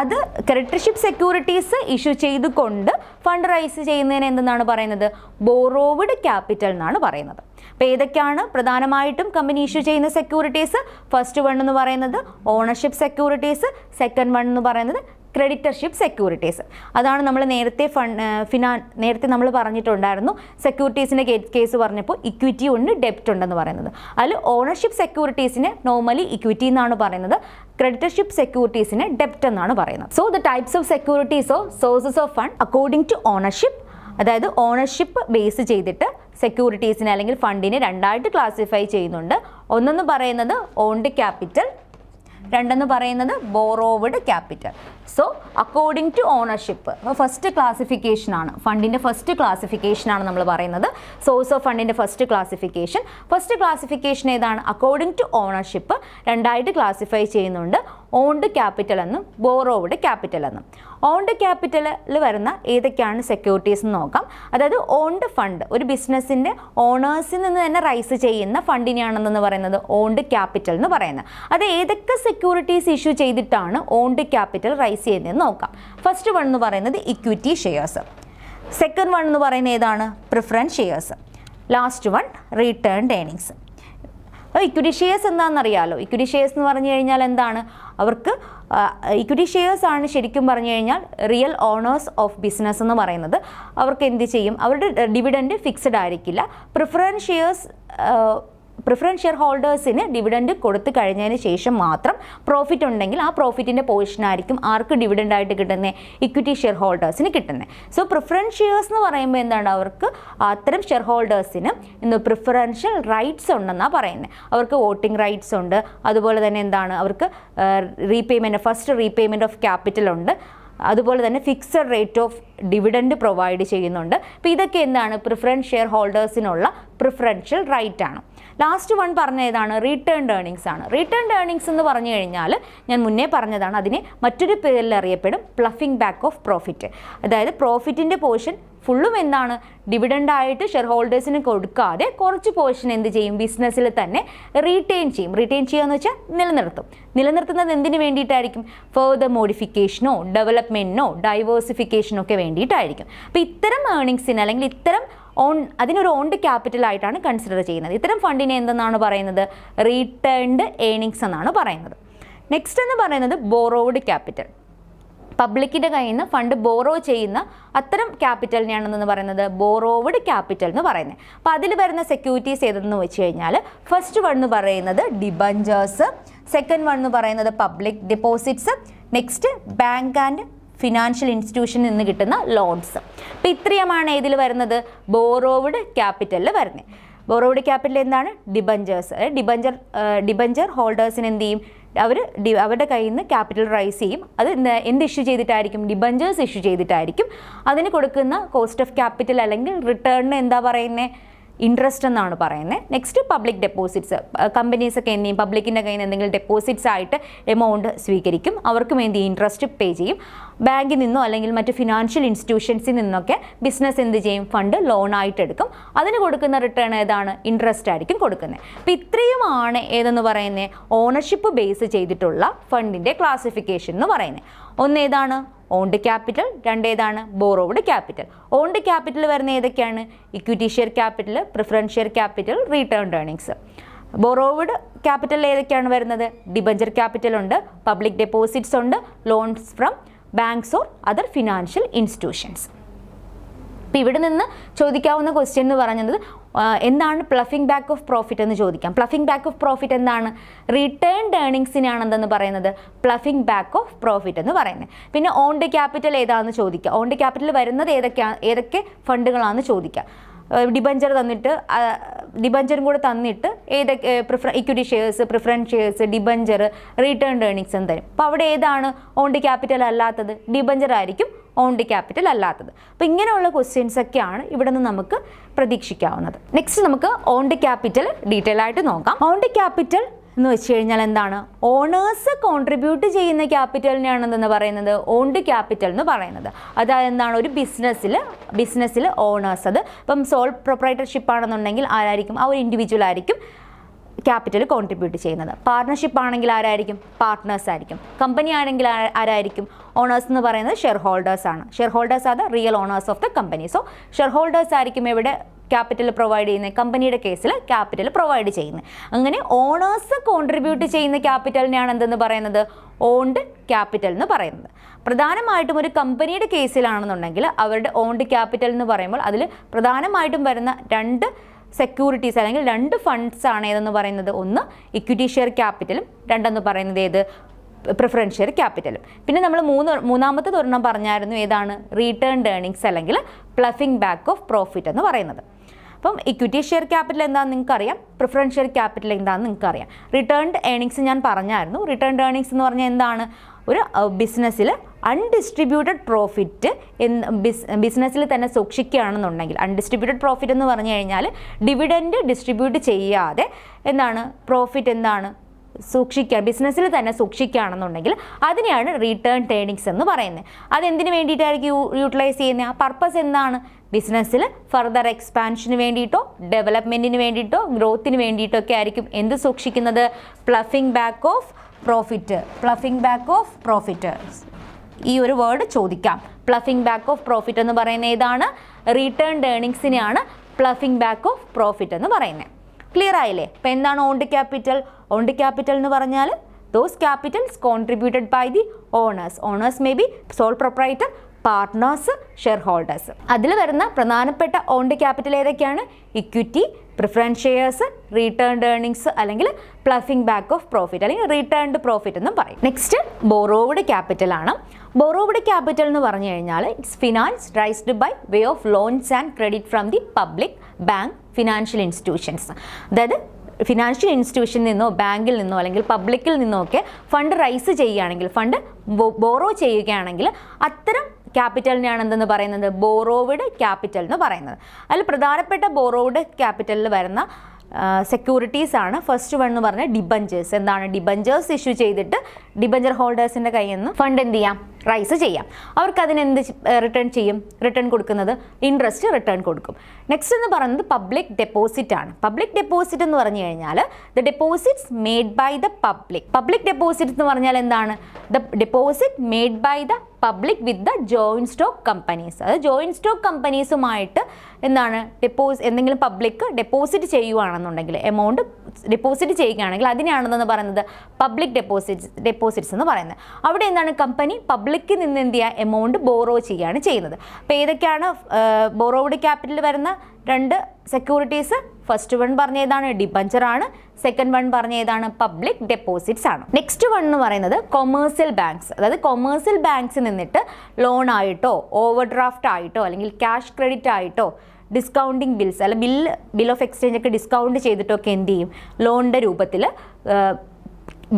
അത് ക്രെഡിറ്റർഷിപ്പ് സെക്യൂരിറ്റീസ് ഇഷ്യൂ ചെയ്തുകൊണ്ട് ഫണ്ട് റൈസ് ചെയ്യുന്നതിന് എന്തെന്നാണ് പറയുന്നത്? ബോറോവ്ഡ് ക്യാപിറ്റൽ എന്നാണ് പറയുന്നത്. അപ്പോൾ ഏതൊക്കെയാണ് പ്രധാനമായിട്ടും കമ്പനി ഇഷ്യൂ ചെയ്യുന്ന സെക്യൂരിറ്റീസ്? ഫസ്റ്റ് വൺ എന്ന് പറയുന്നത് ഓണർഷിപ്പ് സെക്യൂരിറ്റീസ്, സെക്കൻഡ് വൺ എന്ന് പറയുന്നത് ക്രെഡിറ്റർഷിപ്പ് സെക്യൂരിറ്റീസ്. അതാണ് നമ്മൾ നേരത്തെ നമ്മൾ പറഞ്ഞിട്ടുണ്ടായിരുന്നു. സെക്യൂരിറ്റീസിൻ്റെ കേസ് പറഞ്ഞപ്പോൾ ഇക്വിറ്റി ഉണ്ട്, ഡെപ്റ്റ് ഉണ്ടെന്ന് പറയുന്നത്. അതിൽ ഓണർഷിപ്പ് സെക്യൂരിറ്റീസിനെ നോർമലി ഇക്വിറ്റി എന്നാണ് പറയുന്നത്, ക്രെഡിറ്റർഷിപ്പ് സെക്യൂരിറ്റീസിനെ ഡെപ്റ്റ് എന്നാണ് പറയുന്നത്. So the types of securities or sources of fund according to ownership. അതായത് ഓണർഷിപ്പ് ബേസ് ചെയ്തിട്ട് സെക്യൂരിറ്റീസിനെ അല്ലെങ്കിൽ ഫണ്ടിനെ രണ്ടായിട്ട് ക്ലാസിഫൈ ചെയ്യുന്നുണ്ട്. ഒന്നെന്ന് പറയുന്നത് ഓൺഡ് ക്യാപിറ്റൽ, രണ്ടെന്ന് പറയുന്നത് borrowed capital. So according to ownership first ക്ലാസിഫിക്കേഷനാണ്, ഫണ്ടിൻ്റെ ഫസ്റ്റ് ക്ലാസിഫിക്കേഷനാണ് നമ്മൾ പറയുന്നത്. സോഴ്സ് ഓഫ് ഫണ്ടിൻ്റെ ഫസ്റ്റ് ക്ലാസിഫിക്കേഷൻ ഏതാണ്? അക്കോർഡിംഗ് ടു ഓണർഷിപ്പ് രണ്ടായിട്ട് ക്ലാസിഫൈ ചെയ്യുന്നുണ്ട്, ഓൺഡ് ക്യാപിറ്റൽ എന്നും ബോറോവ്ഡ് ക്യാപിറ്റൽ എന്നും. ഓൺഡ് ക്യാപിറ്റലിൽ വരുന്ന ഏതൊക്കെയാണ് സെക്യൂരിറ്റീസ് എന്ന് നോക്കാം. അതായത് ഓൺഡ് ഫണ്ട്, ഒരു ബിസിനസ്സിൻ്റെ ഓണേഴ്സിൽ നിന്ന് തന്നെ റൈസ് ചെയ്യുന്ന ഫണ്ടിനെയാണെന്ന് പറയുന്നത് ഓൺഡ് ക്യാപിറ്റൽ എന്ന് പറയുന്നത്. അത് ഏതൊക്കെ സെക്യൂരിറ്റീസ് ഇഷ്യൂ ചെയ്തിട്ടാണ് ഓൺഡ് ക്യാപിറ്റൽ റൈസ് ചെയ്യുന്നതെന്ന് നോക്കാം. ഫസ്റ്റ് വൺ എന്ന് പറയുന്നത് ഇക്വിറ്റി ഷെയർസ്, സെക്കൻഡ് വൺ എന്ന് പറയുന്നത് ഏതാണ്? Preference shares, last one retained earnings. Equity shares എന്താണെന്നറിയാലോ. ഇക്വിറ്റി ഷെയർസ് എന്ന് പറഞ്ഞു കഴിഞ്ഞാൽ എന്താണ്? അവർക്ക് ഇക്വിറ്റി ഷെയർസ് ആണ് ശരിക്കും പറഞ്ഞു കഴിഞ്ഞാൽ റിയൽ ഓണേഴ്സ് ഓഫ് ബിസിനസ് എന്ന് പറയുന്നത്. അവർക്ക് എന്ത് ചെയ്യും? അവരുടെ ഡിവിഡൻഡ് ഫിക്സഡ് ആയിരിക്കില്ല. പ്രിഫറൻസ് ഷെയർ ഹോൾഡേഴ്സിന് ഡിവിഡൻഡ് കൊടുത്തു കഴിഞ്ഞതിന് ശേഷം മാത്രം പ്രോഫിറ്റ് ഉണ്ടെങ്കിൽ ആ പ്രോഫിറ്റിൻ്റെ പോർഷനായിരിക്കും ആർക്ക് ഡിവിഡൻഡ് ആയിട്ട് കിട്ടുന്നത്? ഇക്വിറ്റി ഷെയർ ഹോൾഡേഴ്സിന് കിട്ടുന്നത്. സോ പ്രിഫറൻസ് ഷെയർസ് എന്ന് പറയുമ്പോൾ എന്താണ്? അവർക്ക് അത്തരം ഷെയർ ഹോൾഡേഴ്സിന് ഇന്ന് പ്രിഫറൻഷ്യൽ റൈറ്റ്സ് ഉണ്ടെന്നാണ് പറയുന്നത്. അവർക്ക് വോട്ടിംഗ് റൈറ്റ്സ് ഉണ്ട്, അതുപോലെ തന്നെ എന്താണ്? അവർക്ക് ഫസ്റ്റ് റീപേയ്മെൻറ്റ് ഓഫ് ക്യാപിറ്റൽ ഉണ്ട്, അതുപോലെ തന്നെ fixed rate of dividend provide ചെയ്യുന്നുണ്ട്. അപ്പോൾ ഇതൊക്കെ എന്താണ്? പ്രിഫറൻസ് ഷെയർ ഹോൾഡേഴ്സിനുള്ള പ്രിഫറൻഷ്യൽ റൈറ്റ് ആണ്. ലാസ്റ്റ് വൺ പറഞ്ഞ ഏതാണ്? റീറ്റേൺഡ് ഏർണിങ്സ് ആണ്. റീറ്റേൺഡ് ഏർണിങ്സ് എന്ന് പറഞ്ഞു കഴിഞ്ഞാൽ ഞാൻ മുന്നേ പറഞ്ഞതാണ്, അതിനെ മറ്റൊരു പേരിൽ അറിയപ്പെടും പ്ലഫിംഗ് ബാക്ക് ഓഫ് പ്രോഫിറ്റ്. അതായത് പ്രോഫിറ്റിൻ്റെ പോർഷൻ ഫുള്ളും എന്താണ്? ഡിവിഡൻഡായിട്ട് ഷെയർ ഹോൾഡേഴ്സിന് കൊടുക്കാതെ കുറച്ച് പോർഷൻ എന്ത് ചെയ്യും? ബിസിനസ്സിൽ തന്നെ റീറ്റെയിൻ ചെയ്യും. റീറ്റെയിൻ ചെയ്യുക എന്ന് വെച്ചാൽ നിലനിർത്തുന്നത് എന്തിനു വേണ്ടിയിട്ടായിരിക്കും? ഫർദർ മോഡിഫിക്കേഷനോ ഡെവലപ്മെൻറ്റിനോ ഡൈവേഴ്സിഫിക്കേഷനോ ഒക്കെ വേണ്ടിയിട്ടായിരിക്കും. അപ്പോൾ ഇത്തരം ഏർണിങ്സിന് അല്ലെങ്കിൽ ഇത്തരം അതിനൊരു ഓൺഡ് ക്യാപിറ്റൽ ആയിട്ടാണ് കൺസിഡർ ചെയ്യുന്നത്. ഇത്തരം ഫണ്ടിനെ എന്തെന്നാണ് പറയുന്നത്? റീറ്റേൺഡ് ഏർണിങ്സ് എന്നാണ് പറയുന്നത്. നെക്സ്റ്റ് എന്ന് പറയുന്നത് ബോറോവ്ഡ് ക്യാപിറ്റൽ. പബ്ലിക്കിൻ്റെ കയ്യിൽ നിന്ന് ഫണ്ട് ബോറോ ചെയ്യുന്ന അത്തരം ക്യാപിറ്റലിനെയാണെന്ന് പറയുന്നത് ബോറോവ്ഡ് ക്യാപിറ്റൽ എന്ന് പറയുന്നത്. അപ്പോൾ അതിൽ വരുന്ന സെക്യൂരിറ്റീസ് ഏതെന്ന് വെച്ച് കഴിഞ്ഞാൽ ഫസ്റ്റ് വൺ എന്ന് പറയുന്നത് ഡിബഞ്ചേഴ്സ്, സെക്കൻഡ് വൺ എന്ന് പറയുന്നത് public deposits, next bank and financial ഇൻസ്റ്റിറ്റ്യൂഷനിൽ നിന്ന് കിട്ടുന്ന ലോൺസ്. അപ്പോൾ ഇത്രയുമാണ് ഇതിൽ വരുന്നത് ബോറോവ്ഡ് ക്യാപിറ്റലിൽ വരുന്നത്. ബോറോവ്ഡ് ക്യാപിറ്റൽ എന്താണ്? ഡിബഞ്ചേഴ്സ്. ഡിബഞ്ചർ ഹോൾഡേഴ്സിന് എന്ത് ചെയ്യും? അവരുടെ കയ്യിൽ നിന്ന് ക്യാപിറ്റൽ റൈസ് ചെയ്യും. അത് എന്ത് ഇഷ്യൂ ചെയ്തിട്ടായിരിക്കും? ഡിബഞ്ചേഴ്സ് ഇഷ്യൂ ചെയ്തിട്ടായിരിക്കും. അതിന് കൊടുക്കുന്ന കോസ്റ്റ് ഓഫ് ക്യാപിറ്റൽ അല്ലെങ്കിൽ റിട്ടേണിന് എന്താ പറയുന്നത്? ഇൻട്രസ്റ്റ് എന്നാണ് പറയുന്നത്. Next public deposits. കമ്പനീസൊക്കെ എന്ത് ചെയ്യും? പബ്ലിക്കിൻ്റെ കയ്യിൽ നിന്ന് എന്തെങ്കിലും ഡെപ്പോസിറ്റ്സ് ആയിട്ട് എമൗണ്ട് സ്വീകരിക്കും. അവർക്കും എന്ത് ചെയ്യും? ഇൻട്രസ്റ്റ് പേ ചെയ്യും. ബാങ്കിൽ നിന്നോ അല്ലെങ്കിൽ മറ്റ് ഫിനാൻഷ്യൽ ഇൻസ്റ്റിറ്റ്യൂഷൻസിൽ നിന്നൊക്കെ ബിസിനസ് എന്ത് ചെയ്യും? ഫണ്ട് ലോണായിട്ട് എടുക്കും. അതിന് കൊടുക്കുന്ന റിട്ടേൺ ഏതാണ്? ഇൻട്രസ്റ്റ് ആയിരിക്കും കൊടുക്കുന്നത്. അപ്പോൾ ഇത്രയുമാണ് ഏതെന്ന് പറയുന്നത്? ഓണർഷിപ്പ് ബേസ് ചെയ്തിട്ടുള്ള ഫണ്ടിൻ്റെ ക്ലാസിഫിക്കേഷൻ എന്ന് പറയുന്നത്. ഒന്ന് ഏതാണ്? Owned capital. രണ്ടേതാണ്? Borrowed capital. ഓൺഡ് ക്യാപിറ്റൽ വരുന്ന ഏതൊക്കെയാണ്? Equity share capital, preference share capital, retained earnings. Borrowed capital ഏതൊക്കെയാണ് വരുന്നത്? ഡിബഞ്ചർ ക്യാപിറ്റൽ ഉണ്ട്, പബ്ലിക് ഡെപ്പോസിറ്റ്സ് ഉണ്ട്, loans from banks or other financial institutions. അപ്പോൾ ഇവിടെ നിന്ന് ചോദിക്കാവുന്ന ക്വസ്റ്റ്യൻ എന്ന് പറയുന്നത് എന്താണ് പ്ലഫിംഗ് ബാക്ക് ഓഫ് പ്രോഫിറ്റ് എന്ന് ചോദിക്കാം. പ്ലഫിംഗ് ബാക്ക് ഓഫ് പ്രോഫിറ്റ് എന്താണ്? റിട്ടേൺഡ് ഏർണിങ്സിനാണ് എന്തെന്ന് പറയുന്നത്? പ്ലഫിംഗ് ബാക്ക് ഓഫ് പ്രോഫിറ്റ് എന്ന് പറയുന്നത്. പിന്നെ ഓൺഡ് ക്യാപിറ്റൽ ഏതാണെന്ന് ചോദിക്കുക. ഓൺഡ് ക്യാപിറ്റൽ വരുന്നത് ഏതൊക്കെ ഫണ്ടുകളാണെന്ന് ചോദിക്കുക. ഡിബഞ്ചർ തന്നിട്ട് ഡിബഞ്ചറും കൂടെ തന്നിട്ട് ഏതൊക്കെ equity shares, preference shares, debenture, returned earnings എന്ന് തരും. അപ്പോൾ അവിടെ ഏതാണ് ഓൺഡ് ക്യാപിറ്റൽ അല്ലാത്തത്? ഡിബഞ്ചർ ആയിരിക്കും ഓൺഡ് ക്യാപിറ്റൽ അല്ലാത്തത്. അപ്പോൾ ഇങ്ങനെയുള്ള ക്വസ്റ്റ്യൻസ് ഒക്കെയാണ് ഇവിടെ നിന്ന് നമുക്ക് പ്രതീക്ഷിക്കാവുന്നത്. നെക്സ്റ്റ് നമുക്ക് ഓൺഡ് ക്യാപിറ്റൽ ഡീറ്റെയിൽ ആയിട്ട് നോക്കാം. ഓൺഡ് ക്യാപിറ്റൽ എന്ന് വെച്ച് കഴിഞ്ഞാൽ എന്താണ്? ഓണേഴ്സ് കോൺട്രിബ്യൂട്ട് ചെയ്യുന്ന ക്യാപിറ്റലിനെയാണ് എന്തെന്ന് പറയുന്നത്? ഓൺഡ് ക്യാപിറ്റൽ എന്ന് പറയുന്നത്. അതായത് എന്താണ്? ഒരു ബിസിനസ്സിൽ ഓണേഴ്സ്, അത് ഇപ്പം സോൾ പ്രൊപ്രൈറ്റർഷിപ്പ് ആണെന്നുണ്ടെങ്കിൽ ആരായിരിക്കും? ആ ഒരു ഇൻഡിവിജ്വൽ ആയിരിക്കും ക്യാപിറ്റൽ കോൺട്രിബ്യൂട്ട് ചെയ്യുന്നത്. പാർട്ണർഷിപ്പ് ആണെങ്കിൽ ആരായിരിക്കും? പാർട്ട്നേഴ്സ് ആയിരിക്കും. കമ്പനി ആണെങ്കിൽ ആരായിരിക്കും? ഓണേഴ്സ് എന്ന് പറയുന്നത് ഷെയർ ഹോൾഡേഴ്സ് ആണ്. Shareholders are the real owners of the company. So shareholders ആയിരിക്കും ഇവിടെ ക്യാപിറ്റൽ പ്രൊവൈഡ് ചെയ്യുന്നത്. കമ്പനിയുടെ കേസിൽ ക്യാപിറ്റൽ പ്രൊവൈഡ് ചെയ്യുന്നത്. അങ്ങനെ ഓണേഴ്സ് കോൺട്രിബ്യൂട്ട് ചെയ്യുന്ന ക്യാപിറ്റലിനെയാണ് എന്തെന്ന് പറയുന്നത്? ഓൺഡ് ക്യാപിറ്റൽ എന്ന് പറയുന്നത്. പ്രധാനമായിട്ടും ഒരു കമ്പനിയുടെ കേസിലാണെന്നുണ്ടെങ്കിൽ അവരുടെ ഓൺഡ് ക്യാപിറ്റൽ എന്ന് പറയുമ്പോൾ അതിൽ പ്രധാനമായിട്ടും വരുന്ന രണ്ട് സെക്യൂരിറ്റീസ് അല്ലെങ്കിൽ രണ്ട് ഫണ്ട്സ് ആണ് ഏതെന്ന് പറയുന്നത്. ഒന്ന് ഇക്വിറ്റി ഷെയർ ക്യാപിറ്റലും, രണ്ടെന്ന് പറയുന്നത് ഏത്? പ്രിഫറൻസ് ഷെയർ ക്യാപിറ്റലും. പിന്നെ നമ്മൾ മൂന്നാമത്തെ ഒരെണ്ണം പറഞ്ഞായിരുന്നു, ഏതാണ്? റിട്ടേൺഡ് ഏർണിങ്സ് അല്ലെങ്കിൽ പ്ലഫിംഗ് ബാക്ക് ഓഫ് പ്രോഫിറ്റ് എന്ന് പറയുന്നത്. അപ്പം ഇക്വിറ്റി ഷെയർ ക്യാപിറ്റൽ എന്താണെന്ന് നിങ്ങൾക്ക് അറിയാം, പ്രിഫറൻസ് ഷെയർ ക്യാപിറ്റൽ എന്താണെന്ന് നിങ്ങൾക്ക് അറിയാം. റിട്ടേൺഡ് ഏർണിങ്സ് ഞാൻ പറഞ്ഞായിരുന്നു. റിട്ടേൺഡ് ഏർണിങ്സ് എന്ന് പറഞ്ഞാൽ എന്താണ്? ഒരു ബിസിനസ്സിൽ അൺഡിസ്ട്രിബ്യൂട്ടഡ് പ്രോഫിറ്റ് ബിസിനസ്സിൽ തന്നെ സൂക്ഷിക്കുകയാണെന്നുണ്ടെങ്കിൽ, അൺഡിസ്ട്രിബ്യൂട്ടഡ് പ്രോഫിറ്റ് എന്ന് പറഞ്ഞു കഴിഞ്ഞാൽ ഡിവിഡൻഡ് ഡിസ്ട്രിബ്യൂട്ട് ചെയ്യാതെ എന്താണ്? പ്രോഫിറ്റ് എന്താണ്? സൂക്ഷിക്കുക, ബിസിനസ്സിൽ തന്നെ സൂക്ഷിക്കുകയാണെന്നുണ്ടെങ്കിൽ അതിനെയാണ് റിട്ടേൺഡ് ഏർണിങ്സ് എന്ന് പറയുന്നത്. അതെന്തിനു വേണ്ടിയിട്ടായിരിക്കും യൂട്ടിലൈസ് ചെയ്യുന്നത്? ആ പർപ്പസ് എന്താണ്? ബിസിനസ്സിൽ ഫർദർ എക്സ്പാൻഷന് വേണ്ടിയിട്ടോ ഡെവലപ്മെൻറ്റിന് വേണ്ടിയിട്ടോ ഗ്രോത്തിന് വേണ്ടിയിട്ടോ ഒക്കെ ആയിരിക്കും എന്ത് സൂക്ഷിക്കുന്നത്? Ploughing back of profit. Ploughing back of profit, ഈ ഒരു വേർഡ് ചോദിക്കാം. പ്ലഫിംഗ് ബാക്ക് ഓഫ് പ്രോഫിറ്റ് എന്ന് പറയുന്നത് ഏതാണ്? റിട്ടേൺഡ് ഏർണിങ്സിനെയാണ് പ്ലഫിംഗ് ബാക്ക് ഓഫ് പ്രോഫിറ്റ് എന്ന് പറയുന്നത്. ക്ലിയർ ആയില്ലേ? അപ്പോൾ എന്താണ് ഓൺഡ് ക്യാപിറ്റൽ? ഓൺഡ് ക്യാപിറ്റൽ എന്ന് പറഞ്ഞാൽ those capitals contributed by the owners. Owners may be sole proprietor, partners, shareholders. അതിൽ വരുന്ന പ്രധാനപ്പെട്ട ഓൺഡ് ക്യാപിറ്റൽ ഏതൊക്കെയാണ്? Equity, preference shares, returned earnings അല്ലെങ്കിൽ പ്ലഫിംഗ് ബാക്ക് ഓഫ് പ്രോഫിറ്റ് അല്ലെങ്കിൽ റിട്ടേൺഡ് പ്രോഫിറ്റ് എന്നും പറയും. നെക്സ്റ്റ് ബോറോവ്ഡ് ക്യാപിറ്റൽ ആണ്. ബോറോവ്ഡ് ക്യാപിറ്റൽ എന്ന് പറഞ്ഞു കഴിഞ്ഞാൽ it's finance raised by way of loans and credit from the public, bank, financial institutions. അതായത് financial ഇൻസ്റ്റിറ്റ്യൂഷനിൽ നിന്നോ ബാങ്കിൽ നിന്നോ അല്ലെങ്കിൽ പബ്ലിക്കിൽ നിന്നോ ഒക്കെ ഫണ്ട് റൈസ് ചെയ്യുകയാണെങ്കിൽ, ഫണ്ട് ബോറോ ചെയ്യുകയാണെങ്കിൽ അത്തരം ക്യാപിറ്റലിനെയാണ് എന്തെന്ന് പറയുന്നത്? ബോറോവ്ഡ് ക്യാപിറ്റൽ എന്ന് പറയുന്നത്. അതിൽ പ്രധാനപ്പെട്ട ബോറോവ്ഡ് ക്യാപിറ്റലിൽ വരുന്ന സെക്യൂരിറ്റീസ് ആണ്. ഫസ്റ്റ് വൺ എന്ന് പറഞ്ഞാൽ ഡിബഞ്ചേഴ്സ്. എന്താണ്? ഡിബഞ്ചേഴ്സ് ഇഷ്യൂ ചെയ്തിട്ട് ഡിബഞ്ചർ ഹോൾഡേഴ്സിൻ്റെ കയ്യിൽ നിന്ന് ഫണ്ട് എന്ത് ചെയ്യാം? റൈസ് ചെയ്യാം. അവർക്ക് അതിനെന്ത് റിട്ടേൺ ചെയ്യും? റിട്ടേൺ കൊടുക്കുന്നത് ഇൻട്രസ്റ്റ് റിട്ടേൺ കൊടുക്കും. നെക്സ്റ്റ് എന്ന് പറയുന്നത് പബ്ലിക് ഡെപ്പോസിറ്റ് ആണ്. പബ്ലിക് ഡെപ്പോസിറ്റ് എന്ന് പറഞ്ഞു കഴിഞ്ഞാൽ the deposits made by the public. Public deposit എന്ന് പറഞ്ഞാൽ എന്താണ്? The deposit made by the public with the joint stock companies. അത് ജോയിൻറ്റ് സ്റ്റോക്ക് കമ്പനീസുമായിട്ട് എന്താണ്? എന്തെങ്കിലും പബ്ലിക് ഡെപ്പോസിറ്റ് ചെയ്യുകയാണെന്നുണ്ടെങ്കിൽ, എമൗണ്ട് ഡെപ്പോസിറ്റ് ചെയ്യുകയാണെങ്കിൽ അതിനെയാണെന്ന് പറയുന്നത് പബ്ലിക് ഡെപ്പോസിറ്റ്സ് എന്ന് പറയുന്നത്. അവിടെ എന്താണ്? കമ്പനി പബ്ലിക്കിൽ നിന്ന് എന്ത് ചെയ്യുക? എമൗണ്ട് ബോറോ ചെയ്യുകയാണ് ചെയ്യുന്നത്. അപ്പോൾ ഏതൊക്കെയാണ് ബോറോവ്ഡ് ക്യാപിറ്റലിൽ വരുന്ന രണ്ട് സെക്യൂരിറ്റീസ്? ഫസ്റ്റ് വൺ പറഞ്ഞ ഏതാണ്? ഡിബഞ്ചർ ആണ്. സെക്കൻഡ് വൺ പറഞ്ഞ ഏതാണ്? പബ്ലിക് ഡെപ്പോസിറ്റ്സ് ആണ്. നെക്സ്റ്റ് വൺ എന്ന് പറയുന്നത് കൊമേഴ്സ്യൽ ബാങ്ക്സ്. അതായത് കൊമേഴ്സ്യൽ ബാങ്ക്സിൽ നിന്നിട്ട് ലോൺ ആയിട്ടോ ഓവർ ഡ്രാഫ്റ്റ് ആയിട്ടോ അല്ലെങ്കിൽ ക്യാഷ് ക്രെഡിറ്റ് ആയിട്ടോ ഡിസ്കൗണ്ടിങ് ബിൽസ് അല്ല ബിൽ ഓഫ് എക്സ്ചേഞ്ച് ഒക്കെ ഡിസ്കൗണ്ട് ചെയ്തിട്ടൊക്കെ എന്ത് ചെയ്യും? ലോണിൻ്റെ രൂപത്തിൽ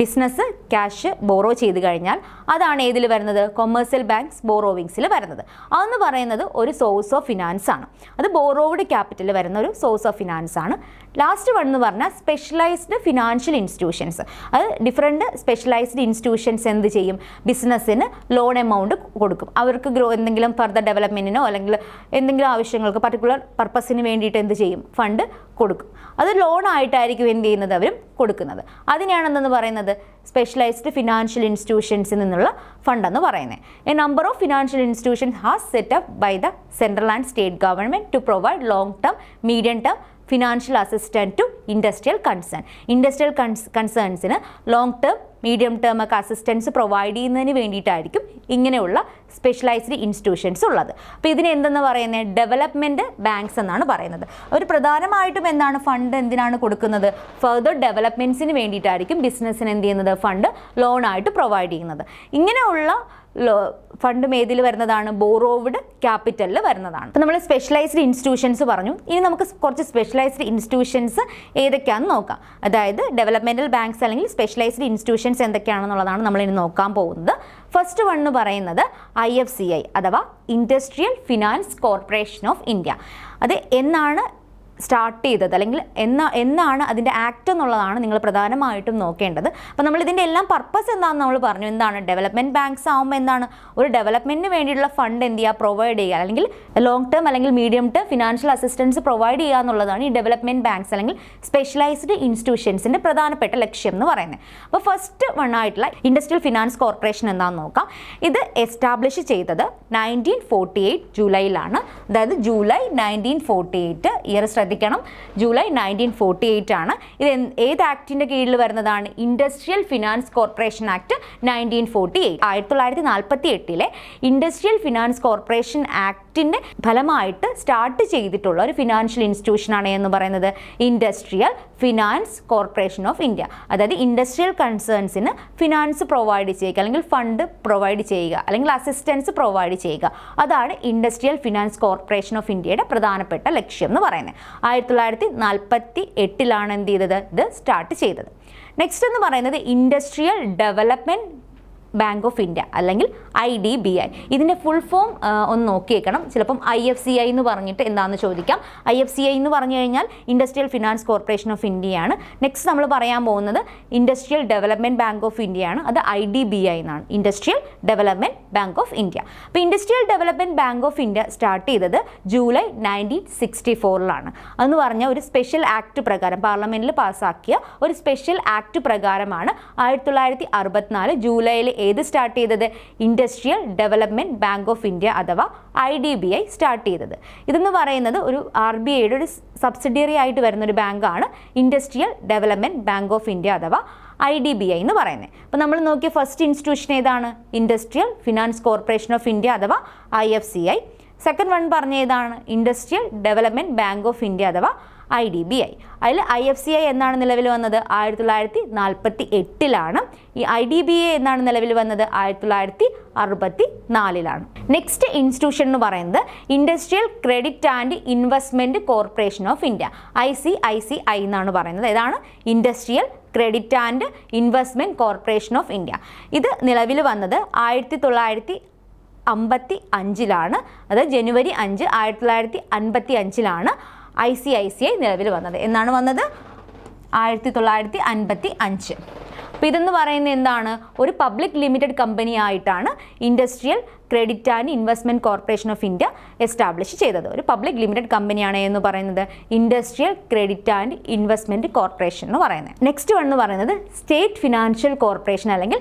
ബിസിനസ് ക്യാഷ് ബോറോ ചെയ്ത് കഴിഞ്ഞാൽ അതാണ് ഏതിൽ വരുന്നത്? കൊമേഴ്സ്യൽ ബാങ്ക്സ് ബോറോവിങ്സിൽ വരുന്നത്. അതെന്ന് പറയുന്നത് ഒരു സോഴ്സ് ഓഫ് ഫിനാൻസ് ആണ്. അത് ബോറോവ്ഡ് ക്യാപിറ്റൽ വരുന്ന ഒരു സോഴ്സ് ഓഫ് ഫിനാൻസ് ആണ്. ലാസ്റ്റ് വൺ എന്ന് പറഞ്ഞാൽ സ്പെഷ്യലൈസ്ഡ് ഫിനാൻഷ്യൽ ഇൻസ്റ്റിറ്റ്യൂഷൻസ്. അത് ഡിഫറെൻറ്റ് സ്പെഷ്യലൈസ്ഡ് ഇൻസ്റ്റിറ്റ്യൂഷൻസ് എന്ത് ചെയ്യും? ബിസിനസ്സിന് ലോൺ എമൗണ്ട് കൊടുക്കും. അവർക്ക് എന്തെങ്കിലും ഫർദർ ഡെവലപ്മെൻറ്റിനോ അല്ലെങ്കിൽ എന്തെങ്കിലും ആവശ്യങ്ങൾക്ക് പർട്ടിക്കുലർ പർപ്പസിന് വേണ്ടിയിട്ട് എന്ത് ചെയ്യും? ഫണ്ട് കൊടുക്കും. അത് ലോൺ ആയിട്ടായിരിക്കും എന്ത് ചെയ്യുന്നത്? അവരും കൊടുക്കുന്നത്. അതിനെയാണ് എന്തെന്ന് പറയുന്നത്? സ്പെഷ്യലൈസ്ഡ് ഫിനാൻഷ്യൽ ഇൻസ്റ്റിറ്റ്യൂഷൻസിൽ നിന്നുള്ള ഫണ്ട് എന്ന് പറയുന്നത്. A number of financial institutions has set up by the central and state government to provide long term, medium term financial assistant to industrial concern. Industrial കൺസേൺസിന് ലോങ് ടേം, മീഡിയം ടേം ഒക്കെ assistance provide ചെയ്യുന്നതിന് വേണ്ടിയിട്ടായിരിക്കും ഇങ്ങനെയുള്ള specialised institutions ഉള്ളത്. അപ്പോൾ ഇതിന് എന്തെന്ന് പറയുന്നത്? ഡെവലപ്മെൻറ്റ് ബാങ്ക്സ് എന്നാണ് പറയുന്നത്. അവർ പ്രധാനമായിട്ടും എന്താണ് ഫണ്ട് എന്തിനാണ് കൊടുക്കുന്നത്? ഫർദർ ഡെവലപ്മെൻറ്റ്സിന് വേണ്ടിയിട്ടായിരിക്കും ബിസിനസ്സിന് എന്ത് ചെയ്യുന്നത്? ഫണ്ട് ലോണായിട്ട് പ്രൊവൈഡ് ചെയ്യുന്നത്. ഇങ്ങനെയുള്ള ഫണ്ടും ഏതിൽ വരുന്നതാണ്? ബോറോവ്ഡ് ക്യാപിറ്റലിൽ വരുന്നതാണ്. അപ്പോൾ നമ്മൾ സ്പെഷ്യലൈസ്ഡ് ഇൻസ്റ്റിറ്റ്യൂഷൻസ് പറഞ്ഞു. ഇനി നമുക്ക് കുറച്ച് സ്പെഷ്യലൈസ്ഡ് ഇൻസ്റ്റിറ്റ്യൂഷൻസ് ഏതൊക്കെയാണെന്ന് നോക്കാം. അതായത് ഡെവലപ്മെൻറ്റൽ ബാങ്ക്സ് അല്ലെങ്കിൽ സ്പെഷ്യലൈസ്ഡ് ഇൻസ്റ്റിറ്റ്യൂഷൻസ് എന്തൊക്കെയാണെന്നുള്ളതാണ് നമ്മളിനി നോക്കാൻ പോകുന്നത്. ഫസ്റ്റ് വൺ എന്ന് പറയുന്നത് IFCI അഥവാ industrial finance corporation of India. അത് എന്നാണ് സ്റ്റാർട്ട് ചെയ്തത് അല്ലെങ്കിൽ എന്നാണ് അതിൻ്റെ ആക്ട് എന്നുള്ളതാണ് നിങ്ങൾ പ്രധാനമായിട്ടും നോക്കേണ്ടത്. അപ്പോൾ നമ്മൾ ഇതിൻ്റെ എല്ലാം പർപ്പസ് എന്താണെന്ന് നമ്മൾ പറഞ്ഞു. എന്താണ്? ഡെവലപ്മെൻറ്റ് ബാങ്ക്സ് ആകുമ്പോൾ എന്താണ്? ഒരു ഡെവലപ്മെൻറ്റിന് വേണ്ടിയിട്ടുള്ള ഫണ്ട് എന്ത് ചെയ്യുക? പ്രൊവൈഡ് ചെയ്യുക, അല്ലെങ്കിൽ ലോങ് ടേം അല്ലെങ്കിൽ medium term financial assistance provide ചെയ്യുക എന്നുള്ളതാണ് ഈ ഡെവലപ്മെൻറ്റ് ബാങ്ക്സ് അല്ലെങ്കിൽ സ്പെഷ്യലൈസ്ഡ് ഇൻസ്റ്റിറ്റ്യൂഷൻസിൻ്റെ പ്രധാനപ്പെട്ട ലക്ഷ്യം എന്ന് പറയുന്നത്. അപ്പോൾ ഫസ്റ്റ് വൺ ആയിട്ടുള്ള ഇൻഡസ്ട്രിയൽ ഫിനാൻസ് കോർപ്പറേഷൻ എന്താണെന്ന് നോക്കാം. ഇത് എസ്റ്റാബ്ലിഷ് ചെയ്തത് 1948 ജൂലൈയിലാണ്. അതായത് ജൂലൈ 1948 ഇയർ ശ്രദ്ധിക്കണം. ജൂലൈ 1948 ആണ്. ഇത് ഏത് ആക്ടിൻ്റെ കീഴിൽ വരുന്നതാണ്? Industrial finance corporation act 1948. 1948 industrial finance corporation ആക്ടിൻ്റെ ഫലമായിട്ട് സ്റ്റാർട്ട് ചെയ്തിട്ടുള്ള ഒരു ഫിനാൻഷ്യൽ ഇൻസ്റ്റിറ്റ്യൂഷനാണ് എന്ന് പറയുന്നത് industrial finance corporation of India. അതായത് ഇൻഡസ്ട്രിയൽ കൺസേൺസിന് ഫിനാൻസ് പ്രൊവൈഡ് ചെയ്യുക അല്ലെങ്കിൽ ഫണ്ട് പ്രൊവൈഡ് ചെയ്യുക അല്ലെങ്കിൽ അസിസ്റ്റൻസ് പ്രൊവൈഡ് ചെയ്യുക. അതാണ് ഇൻഡസ്ട്രിയൽ ഫിനാൻസ് കോർപ്പറേഷൻ ഓഫ് ഇന്ത്യയുടെ പ്രധാനപ്പെട്ട ലക്ഷ്യം എന്ന് പറയുന്നത്. 1948 എന്ത് ചെയ്തത്? ഇത് സ്റ്റാർട്ട് ചെയ്തത്. നെക്സ്റ്റ് എന്ന് പറയുന്നത് industrial development bank of India അല്ലെങ്കിൽ IDBI. ഇതിൻ്റെ ഫുൾ ഫോം ഒന്ന് നോക്കിയേക്കണം. ചിലപ്പം IFCI എന്ന് പറഞ്ഞിട്ട് എന്താണെന്ന് ചോദിക്കാം. IFCI എന്ന് പറഞ്ഞു കഴിഞ്ഞാൽ ഇൻഡസ്ട്രിയൽ ഫിനാൻസ് കോർപ്പറേഷൻ ഓഫ് ഇന്ത്യയാണ്. നെക്സ്റ്റ് നമ്മൾ പറയാൻ പോകുന്നത് ഇൻഡസ്ട്രിയൽ ഡെവലപ്മെൻറ്റ് ബാങ്ക് ഓഫ് ഇന്ത്യയാണ്. അത് IDBI എന്നാണ്, industrial development bank of India. അപ്പോൾ industrial development bank of India start ചെയ്തത് ജൂലൈ 1964 അതെന്ന് പറഞ്ഞാൽ ഒരു സ്പെഷ്യൽ ആക്ട് പ്രകാരം പാർലമെൻറ്റിൽ പാസ്സാക്കിയ ഒരു സ്പെഷ്യൽ ആക്ട് പ്രകാരമാണ് 1964 ജൂലൈയിൽ ഏത് സ്റ്റാർട്ട് ചെയ്തത്? Industrial development bank of India അഥവാ IDBI സ്റ്റാർട്ട് ചെയ്തത്. ഇതെന്ന് പറയുന്നത് ഒരു RBIയുടെ ഒരു സബ്സിഡിയറി ആയിട്ട് വരുന്നൊരു ബാങ്കാണ് industrial development bank of India അഥവാ IDBI എന്ന് പറയുന്നത്. അപ്പോൾ നമ്മൾ നോക്കിയ ഫസ്റ്റ് ഇൻസ്റ്റിറ്റ്യൂഷൻ ഏതാണ്? Industrial finance corporation of India അഥവാ IFCI. സെക്കൻഡ് വൺ പറഞ്ഞ ഏതാണ്? Industrial development bank of India അഥവാ IDBI. അതിൽ IFCI എന്നാണ് നിലവിൽ വന്നത്? 1948. ഈ IDBI എന്നാണ് നിലവിൽ വന്നത്? 1964. നെക്സ്റ്റ് ഇൻസ്റ്റിറ്റ്യൂഷൻ എന്ന് പറയുന്നത് industrial credit and investment corporation of India, ICICI എന്നാണ് പറയുന്നത്. ഇതാണ് industrial credit and investment corporation of India. ഇത് നിലവിൽ വന്നത് 1955. അത് ജനുവരി 5, 1955 ICICI നിലവിൽ വന്നത്. എന്നാണ് വന്നത്? 1955. അപ്പോൾ ഇതെന്ന് പറയുന്നത് എന്താണ്? ഒരു പബ്ലിക് ലിമിറ്റഡ് കമ്പനി ആയിട്ടാണ് industrial credit and investment corporation of India establish ചെയ്തത്. ഒരു പബ്ലിക് ലിമിറ്റഡ് കമ്പനിയാണ് എന്ന് പറയുന്നത് industrial credit and investment corporation എന്ന് പറയുന്നത്. നെക്സ്റ്റ് വൺ എന്ന് പറയുന്നത് സ്റ്റേറ്റ് ഫിനാൻഷ്യൽ കോർപ്പറേഷൻ അല്ലെങ്കിൽ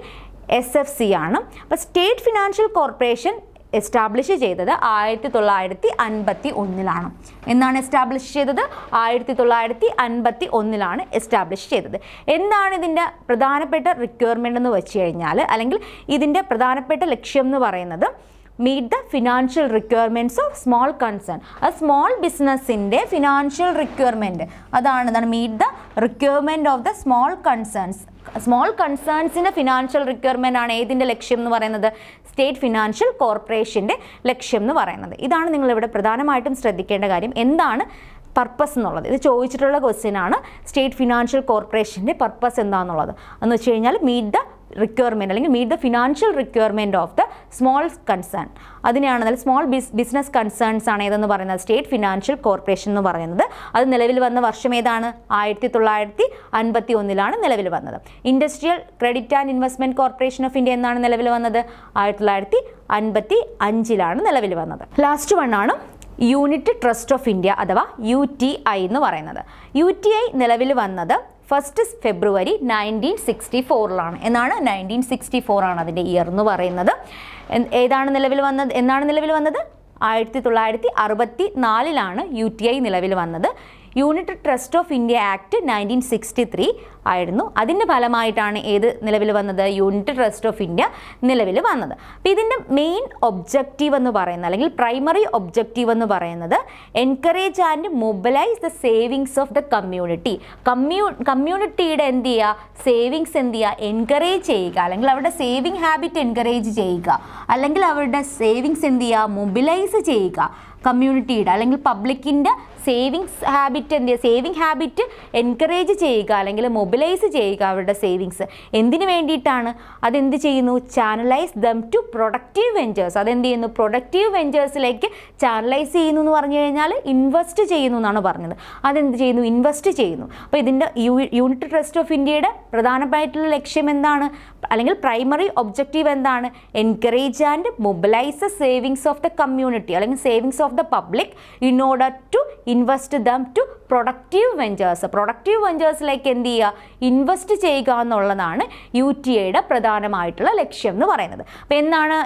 SFC ആണ്. അപ്പോൾ സ്റ്റേറ്റ് ഫിനാൻഷ്യൽ കോർപ്പറേഷൻ എസ്റ്റാബ്ലിഷ് ചെയ്തത് 1951 എന്നാണ് എസ്റ്റാബ്ലിഷ് ചെയ്തത്? 1951 എസ്റ്റാബ്ലിഷ് ചെയ്തത്. എന്താണ് ഇതിൻ്റെ പ്രധാനപ്പെട്ട റിക്വയർമെൻ്റ് എന്ന് വെച്ച് കഴിഞ്ഞാൽ അല്ലെങ്കിൽ ഇതിൻ്റെ പ്രധാനപ്പെട്ട ലക്ഷ്യം എന്ന് പറയുന്നത് meet the financial requirements of small concern. ആ സ്മോൾ ബിസിനസ്സിൻ്റെ ഫിനാൻഷ്യൽ റിക്വയർമെൻറ്റ് അതാണ് meet the requirement of the small concerns. സ്മോൾ കൺസേൺസിൻ്റെ ഫിനാൻഷ്യൽ റിക്വയർമെൻ്റ് ആണ് ഏതിൻ്റെ ലക്ഷ്യം എന്ന് പറയുന്നത്? സ്റ്റേറ്റ് ഫിനാൻഷ്യൽ കോർപ്പറേഷൻ്റെ ലക്ഷ്യം എന്ന് പറയുന്നത്. ഇതാണ് നിങ്ങളിവിടെ പ്രധാനമായിട്ടും ശ്രദ്ധിക്കേണ്ട കാര്യം. എന്താണ് പർപ്പസ് എന്നുള്ളത്? ഇത് ചോദിച്ചിട്ടുള്ള ക്വസ്റ്റ്യൻ ആണ്. സ്റ്റേറ്റ് ഫിനാൻഷ്യൽ കോർപ്പറേഷൻ്റെ പർപ്പസ് എന്താണെന്നുള്ളത് എന്ന് വെച്ച് കഴിഞ്ഞാൽ മീറ്റ് ദ റിക്വയർമെൻറ്റ് അല്ലെങ്കിൽ meet the financial requirement of the small concern. അതിനെയാണ് സ്മോൾ ബിസിനസ് കൺസേൺസ് ആണ് ഏതെന്ന് പറയുന്നത്? സ്റ്റേറ്റ് ഫിനാൻഷ്യൽ കോർപ്പറേഷൻ എന്ന് പറയുന്നത്. അത് നിലവിൽ വന്ന വർഷം ഏതാണ്? 1951 നിലവിൽ വന്നത്. Industrial credit and investment corporation of India എന്നാണ് നിലവിൽ വന്നത്? 1955 നിലവിൽ വന്നത്. ലാസ്റ്റ് വൺ ആണ് യൂണിറ്റ് ട്രസ്റ്റ് ഓഫ് ഇന്ത്യ അഥവാ UTI എന്ന് പറയുന്നത്. UTI നിലവിൽ വന്നത് 1 ഫെബ്രുവരി 1964 എന്നാണ്. 1964 അതിൻ്റെ ഇയർ എന്ന് പറയുന്നത്. എന്നാണ് നിലവിൽ വന്നത്? 1964 UTI നിലവിൽ വന്നത്. Unit trust of India act 1963 ആയിരുന്നു. അതിൻ്റെ ഫലമായിട്ടാണ് ഏത് നിലവിൽ വന്നത്? യൂണിറ്റ് ട്രസ്റ്റ് ഓഫ് ഇന്ത്യ നിലവിൽ വന്നത്. അപ്പോൾ ഇതിൻ്റെ മെയിൻ ഒബ്ജക്റ്റീവ് എന്ന് പറയുന്നത് അല്ലെങ്കിൽ പ്രൈമറി ഒബ്ജക്റ്റീവ് എന്ന് പറയുന്നത് encourage and mobilise the savings of the community. കമ്മ്യൂണിറ്റിയുടെ എന്ത് ചെയ്യുക? സേവിങ്സ് എന്ത് ചെയ്യുക? എൻകറേജ് ചെയ്യുക, അല്ലെങ്കിൽ അവരുടെ സേവിങ് ഹാബിറ്റ് എൻകറേജ് ചെയ്യുക, അല്ലെങ്കിൽ അവരുടെ സേവിങ്സ് എന്ത് ചെയ്യുക? മൊബിലൈസ് ചെയ്യുക. കമ്മ്യൂണിറ്റിയുടെ അല്ലെങ്കിൽ പബ്ലിക്കിൻ്റെ സേവിങ് ഹാബിറ്റ് എൻകറേജ് ചെയ്യുക അല്ലെങ്കിൽ മൊബിലൈസ് ചെയ്യുക അവരുടെ സേവിങ്സ്. എന്തിനു വേണ്ടിയിട്ടാണ്? അതെന്ത് ചെയ്യുന്നു? Channelise them to productive ventures. അതെന്ത് ചെയ്യുന്നു? പ്രൊഡക്റ്റീവ് വെഞ്ചേഴ്സിലേക്ക് ചാനലൈസ് ചെയ്യുന്നു എന്ന് പറഞ്ഞു കഴിഞ്ഞാൽ ഇൻവെസ്റ്റ് ചെയ്യുന്നു എന്നാണ് പറഞ്ഞത്. അതെന്ത് ചെയ്യുന്നു? ഇൻവെസ്റ്റ് ചെയ്യുന്നു. അപ്പോൾ ഇതിൻ്റെ യൂണിറ്റ് ട്രസ്റ്റ് ഓഫ് ഇന്ത്യയുടെ പ്രധാനമായിട്ടുള്ള ലക്ഷ്യം എന്താണ്? അല്ലെങ്കിൽ പ്രൈമറി ഒബ്ജക്റ്റീവ് എന്താണ്? Encourage and mobilise savings of the community അല്ലെങ്കിൽ savings of the public in order to invest them to productive ventures. Productive വെഞ്ചേഴ്സിലേക്ക് എന്ത് ചെയ്യുക? ഇൻവെസ്റ്റ് ചെയ്യുക എന്നുള്ളതാണ് UTIയുടെ പ്രധാനമായിട്ടുള്ള ലക്ഷ്യം എന്ന് പറയുന്നത്. അപ്പോൾ എന്നാണ്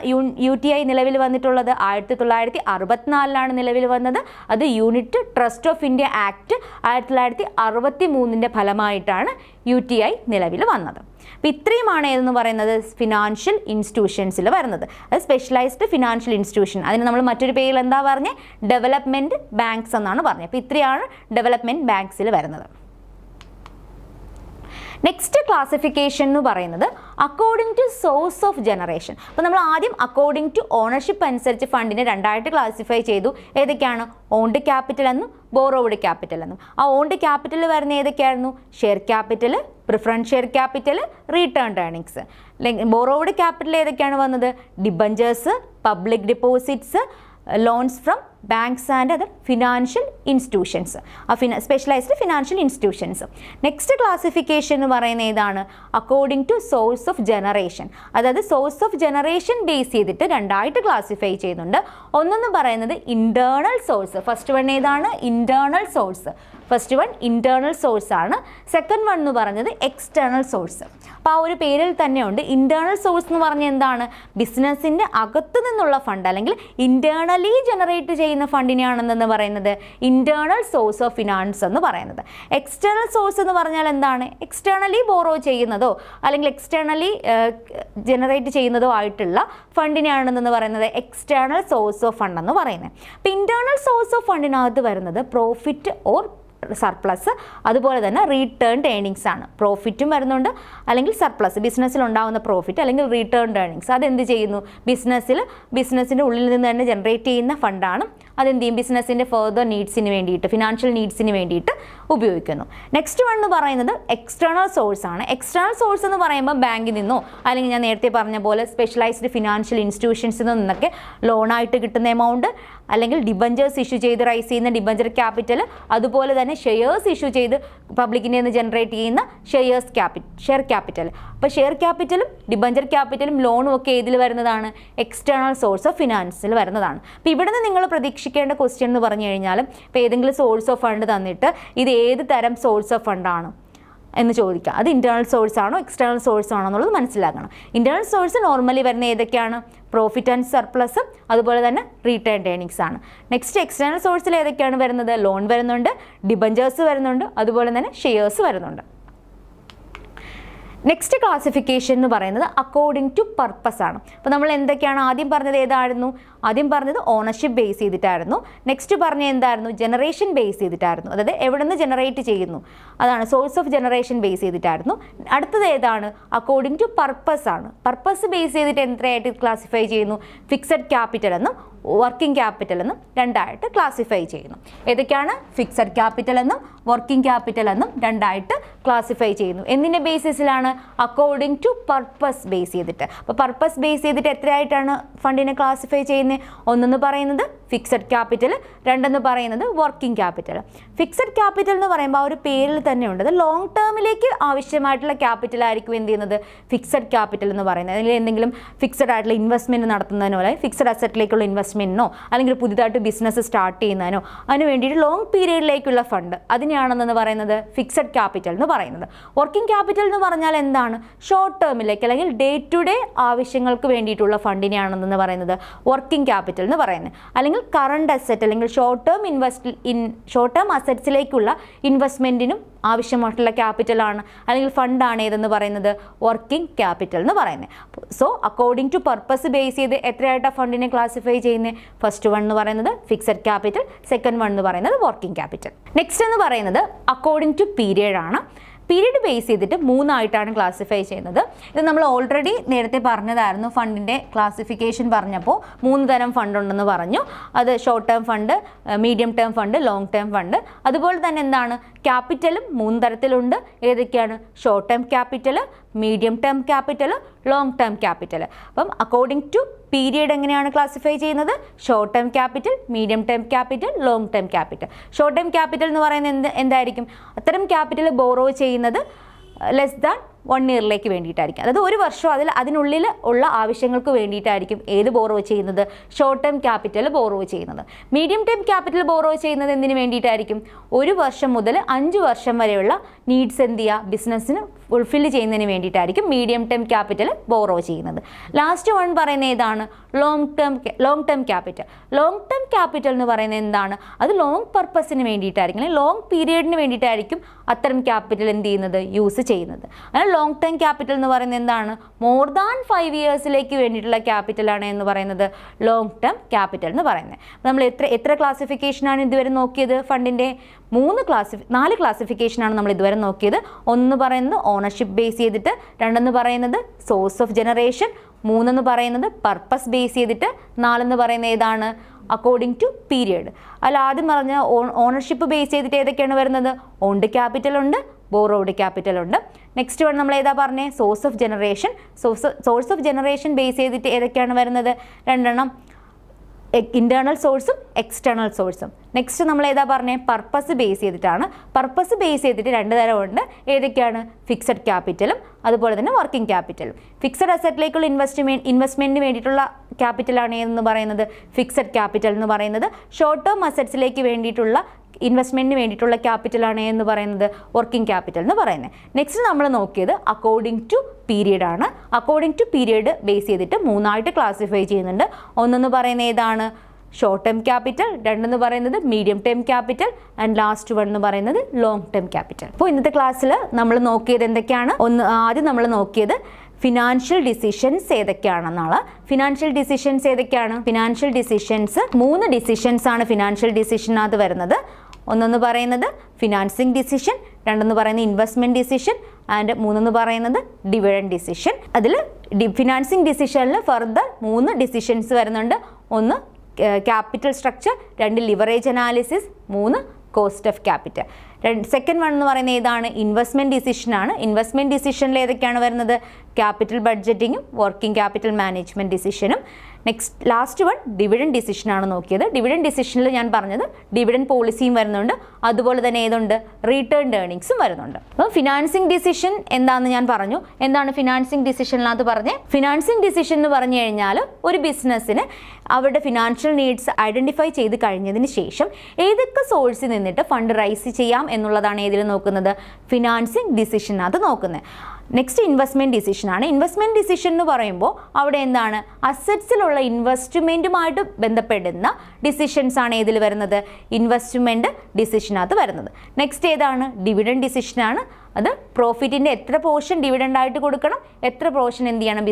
UTI നിലവിൽ വന്നിട്ടുള്ളത്? 1964 നിലവിൽ വന്നത്. അത് unit trust of India act 1963 ഫലമായിട്ടാണ് UTI നിലവിൽ വന്നത്. അപ്പോൾ ഇത്രയുമാണ് ഏതെന്ന് പറയുന്നത്? ഫിനാൻഷ്യൽ ഇൻസ്റ്റിറ്റ്യൂഷൻസിൽ വരുന്നത്. അത് സ്പെഷ്യലൈസ്ഡ് ഫിനാൻഷ്യൽ ഇൻസ്റ്റിറ്റ്യൂഷൻ. അതിന് നമ്മൾ മറ്റൊരു പേരിൽ എന്താ പറഞ്ഞത്? ഡെവലപ്മെൻറ്റ് ബാങ്ക്സ് എന്നാണ് പറഞ്ഞത്. അപ്പോൾ ഇത്രയാണ് ഡെവലപ്മെൻറ്റ് ബാങ്ക്സിൽ വരുന്നത്. നെക്സ്റ്റ് ക്ലാസിഫിക്കേഷൻ എന്ന് പറയുന്നത് according to source of generation. അപ്പോൾ നമ്മൾ ആദ്യം അക്കോർഡിംഗ് ടു ഓണർഷിപ്പ് അനുസരിച്ച് ഫണ്ടിനെ രണ്ടായിട്ട് ക്ലാസിഫൈ ചെയ്തു. ഏതൊക്കെയാണ്? ഓൺഡ് ക്യാപിറ്റൽ എന്നും ബോറോവ്ഡ് ക്യാപിറ്റൽ എന്നും. ആ ഓൺഡ് ക്യാപിറ്റൽ വരുന്ന ഏതൊക്കെയായിരുന്നു? Share capital, preference share capital, retained earnings. Borrowed capital ഏതൊക്കെയാണ് വന്നത്? Debentures, public deposits, loans from banks and other financial institutions. Specialised financial institutions. Next classification എന്ന് പറയുന്നത് ഏതാണ്? According to source of generation. അതായത് source of generation base ചെയ്തിട്ട് രണ്ടായിട്ട് classify ചെയ്യുന്നുണ്ട്. ഒന്നെന്ന് പറയുന്നത് ഇൻറ്റേർണൽ സോഴ്സ്. ഫസ്റ്റ് വൺ ഏതാണ്? Internal source. First one internal source ആണ്. സെക്കൻഡ് വൺ എന്ന് പറഞ്ഞത് എക്സ്റ്റേണൽ സോഴ്സ്. അപ്പോൾ ആ ഒരു പേരിൽ തന്നെയുണ്ട്. ഇൻറ്റേർണൽ സോഴ്സ് എന്ന് പറഞ്ഞാൽ എന്താണ്? ബിസിനസ്സിൻ്റെ അകത്ത് നിന്നുള്ള ഫണ്ട് അല്ലെങ്കിൽ ഇൻറ്റേർണലി ജനറേറ്റ് ചെയ്യുന്ന ഫണ്ടിനെയാണെന്ന് പറയുന്നത് ഇൻറ്റേർണൽ സോഴ്സ് ഓഫ് ഫിനാൻസ് എന്ന് പറയുന്നത്. എക്സ്റ്റേണൽ സോഴ്സ് എന്ന് പറഞ്ഞാൽ എന്താണ്? എക്സ്റ്റേണലി ബോറോ ചെയ്യുന്നതോ അല്ലെങ്കിൽ എക്സ്റ്റേണലി ജനറേറ്റ് ചെയ്യുന്നതോ ആയിട്ടുള്ള ഫണ്ടിനെയാണെന്ന് പറയുന്നത് എക്സ്റ്റേണൽ സോഴ്സ് ഓഫ് ഫണ്ട് എന്ന് പറയുന്നത്. അപ്പോൾ ഇൻറ്റേർണൽ സോഴ്സ് ഓഫ് ഫണ്ടിനകത്ത് വരുന്നത് പ്രോഫിറ്റ് ഓർ സർപ്ലസ്, അതുപോലെ തന്നെ റീറ്റേൺഡ് ഏർണിങ്സ് ആണ്. പ്രോഫിറ്റും വരുന്നുണ്ട് അല്ലെങ്കിൽ സർപ്ലസ്, ബിസിനസ്സിൽ ഉണ്ടാകുന്ന പ്രോഫിറ്റ് അല്ലെങ്കിൽ റീറ്റേൺഡ് ഏർണിങ്സ്. അതെന്ത് ചെയ്യുന്നു? ബിസിനസ്സിൻ്റെ ഉള്ളിൽ നിന്ന് തന്നെ ജനറേറ്റ് ചെയ്യുന്ന ഫണ്ടാണ്. അതെന്ത് ചെയ്യും? ബിസിനസ്സിൻ്റെ ഫെർദർ നീഡ്സിന് വേണ്ടിയിട്ട്, ഫിനാൻഷ്യൽ നീഡ്സിന് വേണ്ടിയിട്ട് ഉപയോഗിക്കുന്നു. നെക്സ്റ്റ് വൺ എന്ന് പറയുന്നത് എക്സ്റ്റേണൽ സോഴ്സ് ആണ്. എക്സ്റ്റേണൽ സോഴ്സ് എന്ന് പറയുമ്പോൾ ബാങ്കിൽ നിന്നോ അല്ലെങ്കിൽ ഞാൻ നേരത്തെ പറഞ്ഞ പോലെ സ്പെഷ്യലൈസ്ഡ് ഫിനാൻഷ്യൽ ഇൻസ്റ്റിറ്റ്യൂഷൻസിൽ നിന്നൊക്കെ ലോണായിട്ട് കിട്ടുന്ന എമൗണ്ട്, അല്ലെങ്കിൽ ഡിബഞ്ചേഴ്സ് ഇഷ്യൂ ചെയ്ത് റൈസ് ചെയ്യുന്ന ഡിബഞ്ചർ ക്യാപിറ്റൽ, അതുപോലെ തന്നെ ഷെയർസ് ഇഷ്യൂ ചെയ്ത് പബ്ലിക്കിൻ്റെ നിന്ന് ജനറേറ്റ് ചെയ്യുന്ന ഷെയർ ക്യാപിറ്റൽ. അപ്പോൾ ഷെയർ ക്യാപിറ്റലും ഡിബഞ്ചർ ക്യാപിറ്റലും ലോണും ഒക്കെ ഏതിൽ വരുന്നതാണ്? എക്സ്റ്റേണൽ സോഴ്സ് ഓഫ് ഫിനാൻസിൽ വരുന്നതാണ്. അപ്പോൾ ഇവിടെ നിന്ന് നിങ്ങൾ പ്രതീക്ഷിക്കേണ്ട ക്വസ്റ്റ്യൻ എന്ന് പറഞ്ഞു കഴിഞ്ഞാൽ, ഇപ്പോൾ ഏതെങ്കിലും സോഴ്സ് ഓഫ് ഫണ്ട് തന്നിട്ട് ഇത് ഏത് തരം സോഴ്സ് ഓഫ് ഫണ്ടാണ് എന്ന് ചോദിക്കാം. അത് ഇൻറ്റേർണൽ സോഴ്സ് ആണോ എക്സ്റ്റേണൽ സോഴ്സ് ആണോ എന്നുള്ളത് മനസ്സിലാക്കണം. ഇൻറ്റേർണൽ സോഴ്സ് നോർമലി വരുന്ന ഏതൊക്കെയാണ്? പ്രോഫിറ്റ് ആൻഡ് സർപ്ലസും അതുപോലെ തന്നെ റീറ്റേൺഡ് ഏർണിങ്സ് ആണ്. നെക്സ്റ്റ് എക്സ്റ്റേണൽ സോഴ്സിൽ ഏതൊക്കെയാണ് വരുന്നത്? ലോൺ വരുന്നുണ്ട്, ഡിബഞ്ചേഴ്സ് വരുന്നുണ്ട്, അതുപോലെ തന്നെ ഷെയർസ് വരുന്നുണ്ട്. നെക്സ്റ്റ് ക്ലാസിഫിക്കേഷൻ എന്ന് പറയുന്നത് അക്കോർഡിംഗ് ടു പർപ്പസ് ആണ്. അപ്പോൾ നമ്മൾ എന്തൊക്കെയാണ് ആദ്യം പറഞ്ഞത്? ഏതായിരുന്നു? ആദ്യം പറഞ്ഞത് ഓണർഷിപ്പ് ബേസ് ചെയ്തിട്ടായിരുന്നു. നെക്സ്റ്റ് പറഞ്ഞ എന്തായിരുന്നു? ജനറേഷൻ ബേസ് ചെയ്തിട്ടായിരുന്നു. അതായത് എവിടെ നിന്ന് ജനറേറ്റ് ചെയ്യുന്നു, അതാണ് സോഴ്സ് ഓഫ് ജനറേഷൻ ബേസ് ചെയ്തിട്ടായിരുന്നു. അടുത്തത് ഏതാണ്? അക്കോർഡിംഗ് ടു പർപ്പസ് ആണ്. പർപ്പസ് ബേസ് ചെയ്തിട്ട് എത്രയായിട്ട് ക്ലാസിഫൈ ചെയ്യുന്നു? ഫിക്സഡ് ക്യാപിറ്റൽ എന്നും വർക്കിംഗ് ക്യാപിറ്റൽ എന്നും രണ്ടായിട്ട് ക്ലാസിഫൈ ചെയ്യുന്നു. ഏതൊക്കെയാണ്? ഫിക്സഡ് ക്യാപിറ്റൽ എന്നും വർക്കിംഗ് ക്യാപിറ്റൽ എന്നും രണ്ടായിട്ട് ക്ലാസിഫൈ ചെയ്യുന്നു. എന്തിൻ്റെ ബേസിസിലാണ്? അക്കോർഡിംഗ് ടു പർപ്പസ് ബേസ് ചെയ്തിട്ട്. അപ്പോൾ പർപ്പസ് ബേസ് ചെയ്തിട്ട് എത്രയായിട്ടാണ് ഫണ്ടിനെ ക്ലാസിഫൈ ചെയ്യുന്നത്? ഒന്നെന്ന് പറയുന്നത് ഫിക്സഡ് ക്യാപിറ്റൽ, രണ്ടെന്ന് പറയുന്നത് വർക്കിംഗ് ക്യാപിറ്റൽ. ഫിക്സഡ് ക്യാപിറ്റൽ എന്ന് പറയുമ്പോൾ ആ ഒരു പേരിൽ തന്നെ ഉണ്ട്, അത് ലോങ് ടേമിലേക്ക് ആവശ്യമായിട്ടുള്ള ക്യാപിറ്റൽ ആയിരിക്കും എന്ത് ചെയ്യുന്നത്? ഫിക്സഡ് ക്യാപിറ്റൽ എന്ന് പറയുന്നത്. അതിൽ എന്തെങ്കിലും ഫിക്സഡ് ആയിട്ടുള്ള ഇൻവെസ്റ്റ്മെൻറ്റ് നടത്തുന്നതിനോ അല്ലെങ്കിൽ ഫിക്സഡ് അസറ്റിലേക്കുള്ള ഇൻവെസ്റ്റ്മെൻറ്റിനോ അല്ലെങ്കിൽ പുതിയതായിട്ട് ബിസിനസ് സ്റ്റാർട്ട് ചെയ്യുന്നതിനോ അതിന് വേണ്ടിയിട്ട് ലോങ് പീരീഡിലേക്കുള്ള ഫണ്ട്, അതിനെയാണെന്ന് പറയുന്നത് ഫിക്സഡ് ക്യാപിറ്റൽ എന്ന് പറയുന്നത്. വർക്കിംഗ് ക്യാപിറ്റൽ എന്ന് പറഞ്ഞാൽ എന്താണ്? ഷോർട്ട് ടേമിലേക്ക് അല്ലെങ്കിൽ ഡേ ടു ഡേ ആവശ്യങ്ങൾക്ക് വേണ്ടിയിട്ടുള്ള ഫണ്ടിനെയാണെന്ന് പറയുന്നത് വർക്കിംഗ് ക്യാപിറ്റൽ എന്ന് പറയുന്നത്. അല്ലെങ്കിൽ കറണ്ട് അസറ്റ് അല്ലെങ്കിൽ ഷോർട്ട് ടേം അസറ്റ്സിലേക്കുള്ള ഇൻവെസ്റ്റ്മെൻറ്റിനും ആവശ്യമായിട്ടുള്ള ക്യാപിറ്റലാണ് അല്ലെങ്കിൽ ഫണ്ടാണ് ഏതെന്ന് പറയുന്നത് വർക്കിംഗ് ക്യാപിറ്റൽ എന്ന് പറയുന്നത്. So according to purpose base ചെയ്ത് എത്രയായിട്ടാണ് ഫണ്ടിനെ ക്ലാസിഫൈ ചെയ്യുന്നത്? ഫസ്റ്റ് വൺ എന്ന് പറയുന്നത് ഫിക്സഡ് ക്യാപിറ്റൽ, സെക്കൻഡ് വൺ എന്ന് പറയുന്നത് വർക്കിംഗ് ക്യാപിറ്റൽ. നെക്സ്റ്റ് എന്ന് പറയുന്നത് അക്കോർഡിംഗ് ടു പീരിയഡ് ആണ്. പീരീഡ് ബേസ് ചെയ്തിട്ട് മൂന്നായിട്ടാണ് ക്ലാസിഫൈ ചെയ്യുന്നത്. ഇത് നമ്മൾ ഓൾറെഡി നേരത്തെ പറഞ്ഞതായിരുന്നു. ഫണ്ടിൻ്റെ ക്ലാസിഫിക്കേഷൻ പറഞ്ഞപ്പോൾ 3 തരം ഫണ്ട് ഉണ്ടെന്ന് പറഞ്ഞു. അത് short term fund, medium term fund, long term fund. അതുപോലെ തന്നെ എന്താണ്? ക്യാപിറ്റലും 3 തരത്തിലുണ്ട്. ഏതൊക്കെയാണ്? Short term capital, medium term capital, long term capital. അപ്പം അക്കോർഡിംഗ് ടു പീരിയഡ് എങ്ങനെയാണ് ക്ലാസിഫൈ ചെയ്യുന്നത്? Short term capital, medium term capital, long term capital. Short term capital എന്ന് പറയുന്നത് എന്തായിരിക്കും? അത്തരം ക്യാപിറ്റൽ ബോറോ ചെയ്യുന്നത് ലെസ് ദാൻ 1 ഇയറിലേക്ക് വേണ്ടിയിട്ടായിരിക്കും. അതായത് ഒരു വർഷം അതിനുള്ളിൽ ഉള്ള ആവശ്യങ്ങൾക്ക് വേണ്ടിയിട്ടായിരിക്കും ഏത് ബോറോ ചെയ്യുന്നത്? ഷോർട്ട് ടേം ക്യാപിറ്റൽ ബോറോ ചെയ്യുന്നത്. മീഡിയം ടേം ക്യാപിറ്റൽ ബോറോ ചെയ്യുന്നത് എന്തിനു വേണ്ടിയിട്ടായിരിക്കും? 1 വർഷം മുതൽ 5 വർഷം വരെയുള്ള നീഡ്സ് എന്ത് ചെയ്യുക? ബിസിനസ്സിന് ഫുൾഫില്ല് ചെയ്യുന്നതിന് വേണ്ടിയിട്ടായിരിക്കും മീഡിയം ടേം ക്യാപിറ്റൽ ബോറോ ചെയ്യുന്നത്. ലാസ്റ്റ് വൺ പറയുന്നത് ഏതാണ്? Long term capital. Long term capital എന്ന് പറയുന്നത് എന്താണ്? അത് ലോങ് പർപ്പസിന് വേണ്ടിയിട്ടായിരിക്കും അല്ലെങ്കിൽ ലോങ് പീരിയഡിന് വേണ്ടിയിട്ടായിരിക്കും അത്തരം ക്യാപിറ്റൽ എന്ത് ചെയ്യുന്നത്? യൂസ് ചെയ്യുന്നത്. അങ്ങനെ ലോങ് ടേം ക്യാപിറ്റൽ എന്ന് പറയുന്നത് എന്താണ്? മോർ ദാൻ 5 ഇയേഴ്സിലേക്ക് വേണ്ടിയിട്ടുള്ള ക്യാപിറ്റലാണ് എന്ന് പറയുന്നത് ലോങ് ടേം ക്യാപിറ്റൽ എന്ന് പറയുന്നത്. നമ്മൾ എത്ര ക്ലാസിഫിക്കേഷനാണ് ഇതുവരെ നോക്കിയത്? ഫണ്ടിൻ്റെ 4 ക്ലാസിഫിക്കേഷനാണ് നമ്മൾ ഇതുവരെ നോക്കിയത്. ഒന്ന് പറയുന്നത് ഓണർഷിപ്പ് ബേസ് ചെയ്തിട്ട്, രണ്ടെന്ന് പറയുന്നത് സോഴ്സ് ഓഫ് ജനറേഷൻ, 3 പറയുന്നത് പർപ്പസ് ബേസ് ചെയ്തിട്ട്, 4 പറയുന്നത് ഏതാണ്? According to period. അതിൽ ആദ്യം പറഞ്ഞ ഓണർഷിപ്പ് ബേസ് ചെയ്തിട്ട് ഏതൊക്കെയാണ് വരുന്നത്? ഓൺഡ് ക്യാപിറ്റൽ ഉണ്ട്, ബോറോഡ് ക്യാപിറ്റൽ ഉണ്ട്. നെക്സ്റ്റ് വൺ നമ്മൾ ഏതാ പറഞ്ഞത്? Source of generation. Source of generation base ചെയ്തിട്ട് ഏതൊക്കെയാണ് വരുന്നത്? 2 ഇൻറ്റേർണൽ സോഴ്സും എക്സ്റ്റേണൽ സോഴ്സും. നെക്സ്റ്റ് നമ്മൾ ഏതാ പറഞ്ഞത്? പർപ്പസ് ബേസ് ചെയ്തിട്ടാണ്. പർപ്പസ് ബേസ് ചെയ്തിട്ട് 2 തരമുണ്ട്. ഏതൊക്കെയാണ്? ഫിക്സഡ് ക്യാപിറ്റലും അതുപോലെ തന്നെ വർക്കിംഗ് ക്യാപിറ്റലും. ഫിക്സഡ് അസറ്റിലേക്കുള്ള ഇൻവെസ്റ്റ്മെൻറ്റിന് വേണ്ടിയിട്ടുള്ള ക്യാപിറ്റലാണ് എന്ന് പറയുന്നത് ഫിക്സഡ് ക്യാപിറ്റൽ എന്ന് പറയുന്നത്. ഷോർട്ട് ടേം അസറ്റ്സിലേക്ക് വേണ്ടിയിട്ടുള്ള ഇൻവെസ്റ്റ്മെൻറ്റിന് വേണ്ടിയിട്ടുള്ള ക്യാപിറ്റലാണ് എന്ന് പറയുന്നത് വർക്കിംഗ് ക്യാപിറ്റൽ എന്ന് പറയുന്നത്. നെക്സ്റ്റ് നമ്മൾ നോക്കിയത് അക്കോർഡിംഗ് ടു പീരിയഡ് ആണ്. അക്കോർഡിംഗ് ടു പീരിയഡ് ബേസ് ചെയ്തിട്ട് 3ആയിട്ട് ക്ലാസിഫൈ ചെയ്യുന്നുണ്ട്. ഒന്നെന്ന് പറയുന്നത് ഏതാണ്? ഷോർട്ട് ടേം ക്യാപിറ്റൽ, 2 പറയുന്നത് medium term capital, and last 1 പറയുന്നത് ലോങ് ടേം ക്യാപിറ്റൽ. അപ്പോൾ ഇന്നത്തെ ക്ലാസ്സിൽ നമ്മൾ നോക്കിയത് എന്തൊക്കെയാണ്? ആദ്യം നമ്മൾ നോക്കിയത് ഫിനാൻഷ്യൽ ഡിസിഷൻസ് ഏതൊക്കെയാണെന്നാണ്. ഫിനാൻഷ്യൽ ഡിസിഷൻസ് ഏതൊക്കെയാണ്? ഫിനാൻഷ്യൽ ഡിസിഷൻസ് 3 ഡിസിഷൻസ് ആണ് ഫിനാൻഷ്യൽ ഡിസിഷനകത്ത് വരുന്നത്. ഒന്നെന്ന് പറയുന്നത് ഫിനാൻസിങ് ഡിസിഷൻ, 2 പറയുന്നത് ഇൻവെസ്റ്റ്മെൻറ്റ് ഡിസിഷൻ, ആൻഡ് 3 പറയുന്നത് ഡിവിഡൻഡ് ഡിസിഷൻ. അതിൽ ഫിനാൻസിങ് ഡിസിഷനിൽ ഫർദർ 3 ഡിസിഷൻസ് വരുന്നുണ്ട്. 1 capital structure, 2 leverage analysis, 3 cost of capital. Second one എന്ന് പറയുന്നത് ഏതാണ്? ഇൻവെസ്റ്റ്മെൻറ്റ് ഡിസിഷനാണ്. ഇൻവെസ്റ്റ്മെൻറ്റ് ഡിസിഷനിൽ ഏതൊക്കെയാണ് വരുന്നത്? ക്യാപിറ്റൽ ബഡ്ജറ്റിങ്ങും വർക്കിംഗ് ക്യാപിറ്റൽ മാനേജ്മെൻറ്റ് ഡിസിഷനും. നെക്സ്റ്റ് ലാസ്റ്റ് വൺ ഡിവിഡൻഡ് ഡിസിഷനാണ് നോക്കിയത്. ഡിവിഡൻഡ് ഡിസിഷനിൽ ഞാൻ പറഞ്ഞത് ഡിവിഡൻഡ് പോളിസിയും വരുന്നുണ്ട്, അതുപോലെ തന്നെ ഏതുണ്ട്? റിട്ടേൺഡ് ഏർണിങ്സും വരുന്നുണ്ട്. അപ്പോൾ ഫിനാൻസിങ് ഡിസിഷൻ എന്താണെന്ന് ഞാൻ പറഞ്ഞു. എന്താണ് ഫിനാൻസിങ് ഡിസിഷനിനകത്ത് പറഞ്ഞത്? ഫിനാൻസിങ് ഡിസിഷൻ എന്ന് പറഞ്ഞു കഴിഞ്ഞാൽ ഒരു ബിസിനസ്സിന് അവരുടെ ഫിനാൻഷ്യൽ നീഡ്സ് ഐഡൻറ്റിഫൈ ചെയ്ത് കഴിഞ്ഞതിന് ശേഷം ഏതൊക്കെ സോഴ്സിൽ നിന്നിട്ട് ഫണ്ട് റൈസ് ചെയ്യാം എന്നുള്ളതാണ് ഏതിൽ നോക്കുന്നത്? ഫിനാൻസിങ് ഡിസിഷനകത്ത് നോക്കുന്നത്. നെക്സ്റ്റ് ഇൻവെസ്റ്റ്മെൻറ്റ് ഡിസിഷനാണ്. ഇൻവെസ്റ്റ്മെൻറ്റ് ഡിസിഷൻ എന്ന് പറയുമ്പോൾ അവിടെ എന്താണ്? അസറ്റ്സിലുള്ള ഇൻവെസ്റ്റ്മെൻറ്റുമായിട്ട് ബന്ധപ്പെടുന്ന ഡിസിഷൻസ് ആണ് ഏതിൽ വരുന്നത്? ഇൻവെസ്റ്റ്മെൻറ്റ് ഡിസിഷനകത്ത് വരുന്നത്. നെക്സ്റ്റ് ഏതാണ്? ഡിവിഡൻഡ് ഡിസിഷനാണ്. അത് പ്രോഫിറ്റിൻ്റെ എത്ര പോർഷൻ ഡിവിഡൻഡ് ആയിട്ട് കൊടുക്കണം, എത്ര പോർഷൻ എന്ത് ചെയ്യണം,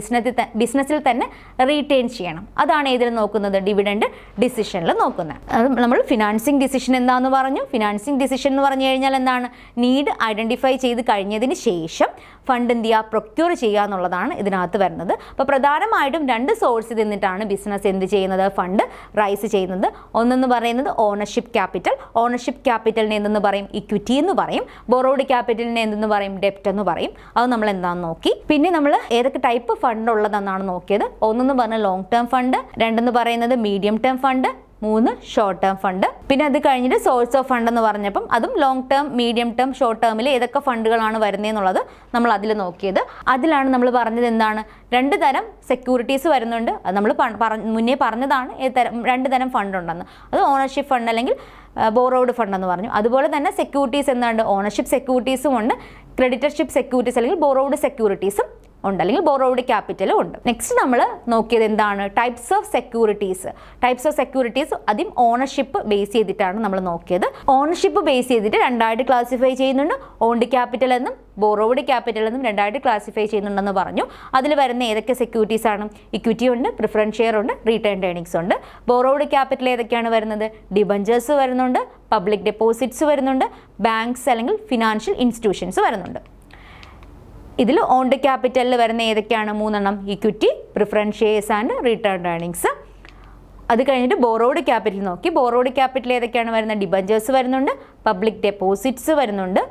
ബിസിനസ്സിൽ തന്നെ റീറ്റെയിൻ ചെയ്യണം. അതാണ് ഏതിൽ നോക്കുന്നത്, ഡിവിഡൻഡ് ഡിസിഷനിൽ നോക്കുന്നത്. അത് നമ്മൾ ഫിനാൻസിങ് ഡിസിഷൻ എന്താണെന്ന് പറഞ്ഞു. ഫിനാൻസിങ് ഡിസിഷൻ എന്ന് പറഞ്ഞു കഴിഞ്ഞാൽ എന്താണ്, നീഡ് ഐഡൻറ്റിഫൈ ചെയ്ത് കഴിഞ്ഞതിന് ശേഷം ഫണ്ട് എന്ത് ചെയ്യുക, പ്രൊക്യൂർ ചെയ്യുക എന്നുള്ളതാണ് ഇതിനകത്ത് വരുന്നത്. അപ്പോൾ പ്രധാനമായിട്ടും 2 സോഴ്സിൽ നിന്നിട്ടാണ് ബിസിനസ് എന്ത് ചെയ്യുന്നത്, ഫണ്ട് റൈസ് ചെയ്യുന്നത്. ഒന്നെന്ന് പറയുന്നത് ഓണർഷിപ്പ് ക്യാപിറ്റൽ. ഓണർഷിപ്പ് ക്യാപിറ്റലിനെ എന്തെന്ന് പറയും, ഇക്വിറ്റി എന്ന് പറയും. ബോറോഡ് ക്യാപിറ്റലിനെ എന്തെന്ന് പറയും, ഡെപ്റ്റ് എന്ന് പറയും. അത് നമ്മൾ എന്താണെന്ന് നോക്കി. പിന്നെ നമ്മൾ ഏതൊക്കെ ടൈപ്പ് ഫണ്ട് ഉള്ളതെന്നാണ് നോക്കിയത്. ഒന്നെന്ന് പറഞ്ഞാൽ ലോങ് ടേം ഫണ്ട്, 2 പറയുന്നത് medium term fund, 3 short term fund. പിന്നെ അത് കഴിഞ്ഞിട്ട് സോഴ്സ് ഓഫ് ഫണ്ട് എന്ന് പറഞ്ഞപ്പം അതും long term, medium term, short ടേമിൽ ഏതൊക്കെ ഫണ്ടുകളാണ് വരുന്നതെന്നുള്ളത് നമ്മൾ അതിൽ നോക്കിയത്. അതിലാണ് നമ്മൾ പറഞ്ഞത് എന്താണ്, 2 തരം സെക്യൂരിറ്റീസ് വരുന്നുണ്ട്. അത് നമ്മൾ മുന്നേ പറഞ്ഞതാണ് 2 തരം ഫണ്ട് ഉണ്ടെന്ന്. അത് ഓണർഷിപ്പ് ഫണ്ട് അല്ലെങ്കിൽ ബോറോഡ് ഫണ്ട് എന്ന് പറഞ്ഞു. അതുപോലെ തന്നെ സെക്യൂരിറ്റീസ് എന്താണ്, ഓണർഷിപ്പ് സെക്യൂരിറ്റീസും ഉണ്ട്, ക്രെഡിറ്റർഷിപ്പ് സെക്യൂരിറ്റീസ് അല്ലെങ്കിൽ ബോറോഡ് സെക്യൂരിറ്റീസും ഉണ്ട്, അല്ലെങ്കിൽ ബോറോഡ് ക്യാപിറ്റലും ഉണ്ട്. നെക്സ്റ്റ് നമ്മൾ നോക്കിയത് എന്താണ്, types of securities. Types of securities ആദ്യം ഓണർഷിപ്പ് ബേസ് ചെയ്തിട്ടാണ് നമ്മൾ നോക്കിയത്. ഓണർഷിപ്പ് ബേസ് ചെയ്തിട്ട് 2ആയിട്ട് ക്ലാസിഫൈ ചെയ്യുന്നുണ്ട്. ഓൺഡ് ക്യാപിറ്റൽ എന്നും ബോറോഡ് ക്യാപിറ്റൽ എന്നും 2ആയിട്ട് ക്ലാസിഫൈ ചെയ്യുന്നുണ്ടെന്ന് പറഞ്ഞു. അതിൽ വരുന്ന ഏതൊക്കെ സെക്യൂരിറ്റീസ് ആണ്, ഇക്വിറ്റി ഉണ്ട്, പ്രിഫറൻസ് ഷെയർ ഉണ്ട്, റീറ്റേൺഡ് ഏർണിങ്സ് ഉണ്ട്. ബോറോഡ് ക്യാപിറ്റൽ ഏതൊക്കെയാണ് വരുന്നത്, ഡിബഞ്ചേഴ്സ് വരുന്നുണ്ട്, പബ്ലിക് ഡെപ്പോസിറ്റ്സ് വരുന്നുണ്ട്, ബാങ്ക്സ് അല്ലെങ്കിൽ ഫിനാൻഷ്യൽ ഇൻസ്റ്റിറ്റ്യൂഷൻസ് വരുന്നുണ്ട്. ഇതിൽ ഓൺഡ് ക്യാപിറ്റലിൽ വരുന്ന ഏതൊക്കെയാണ്, 3 equity, preference shares and returned earnings. അത് കഴിഞ്ഞിട്ട് ബോറോഡ് ക്യാപിറ്റൽ നോക്കി. ബോറോഡ് ക്യാപിറ്റൽ ഏതൊക്കെയാണ് വരുന്നത്, ഡിബഞ്ചേഴ്സ് വരുന്നുണ്ട്, പബ്ലിക് ഡെപ്പോസിറ്റ്സ് വരുന്നുണ്ട്,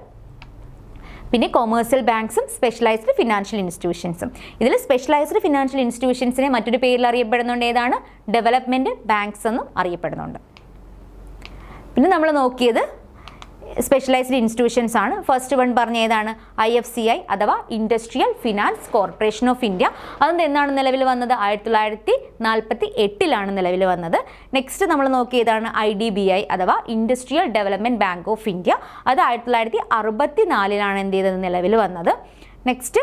പിന്നെ കൊമേഴ്സ്യൽ ബാങ്ക്സും സ്പെഷ്യലൈസ്ഡ് ഫിനാൻഷ്യൽ ഇൻസ്റ്റിറ്റ്യൂഷൻസും. ഇതിൽ സ്പെഷ്യലൈസ്ഡ് ഫിനാൻഷ്യൽ ഇൻസ്റ്റിറ്റ്യൂഷൻസിനെ മറ്റൊരു പേരിൽ അറിയപ്പെടുന്നുണ്ട്, ഏതാണ്, ഡെവലപ്മെൻറ്റ് ബാങ്ക്സ് എന്നും അറിയപ്പെടുന്നുണ്ട്. പിന്നെ നമ്മൾ നോക്കിയത് സ്പെഷ്യലൈസ്ഡ് ഇൻസ്റ്റിറ്റ്യൂഷൻസ് ആണ്. ഫസ്റ്റ് വൺ പറഞ്ഞ ഏതാണ്, IFCI അഥവാ industrial finance corporation of India. അതെന്ത് എന്നാണ് നിലവിൽ വന്നത്, 1948 നിലവിൽ വന്നത്. നെക്സ്റ്റ് നമ്മൾ നോക്കിയതാണ് IDBI അഥവാ industrial development bank of India. അത് 1964 എന്ത് ചെയ്തത്, നിലവിൽ വന്നത്. Next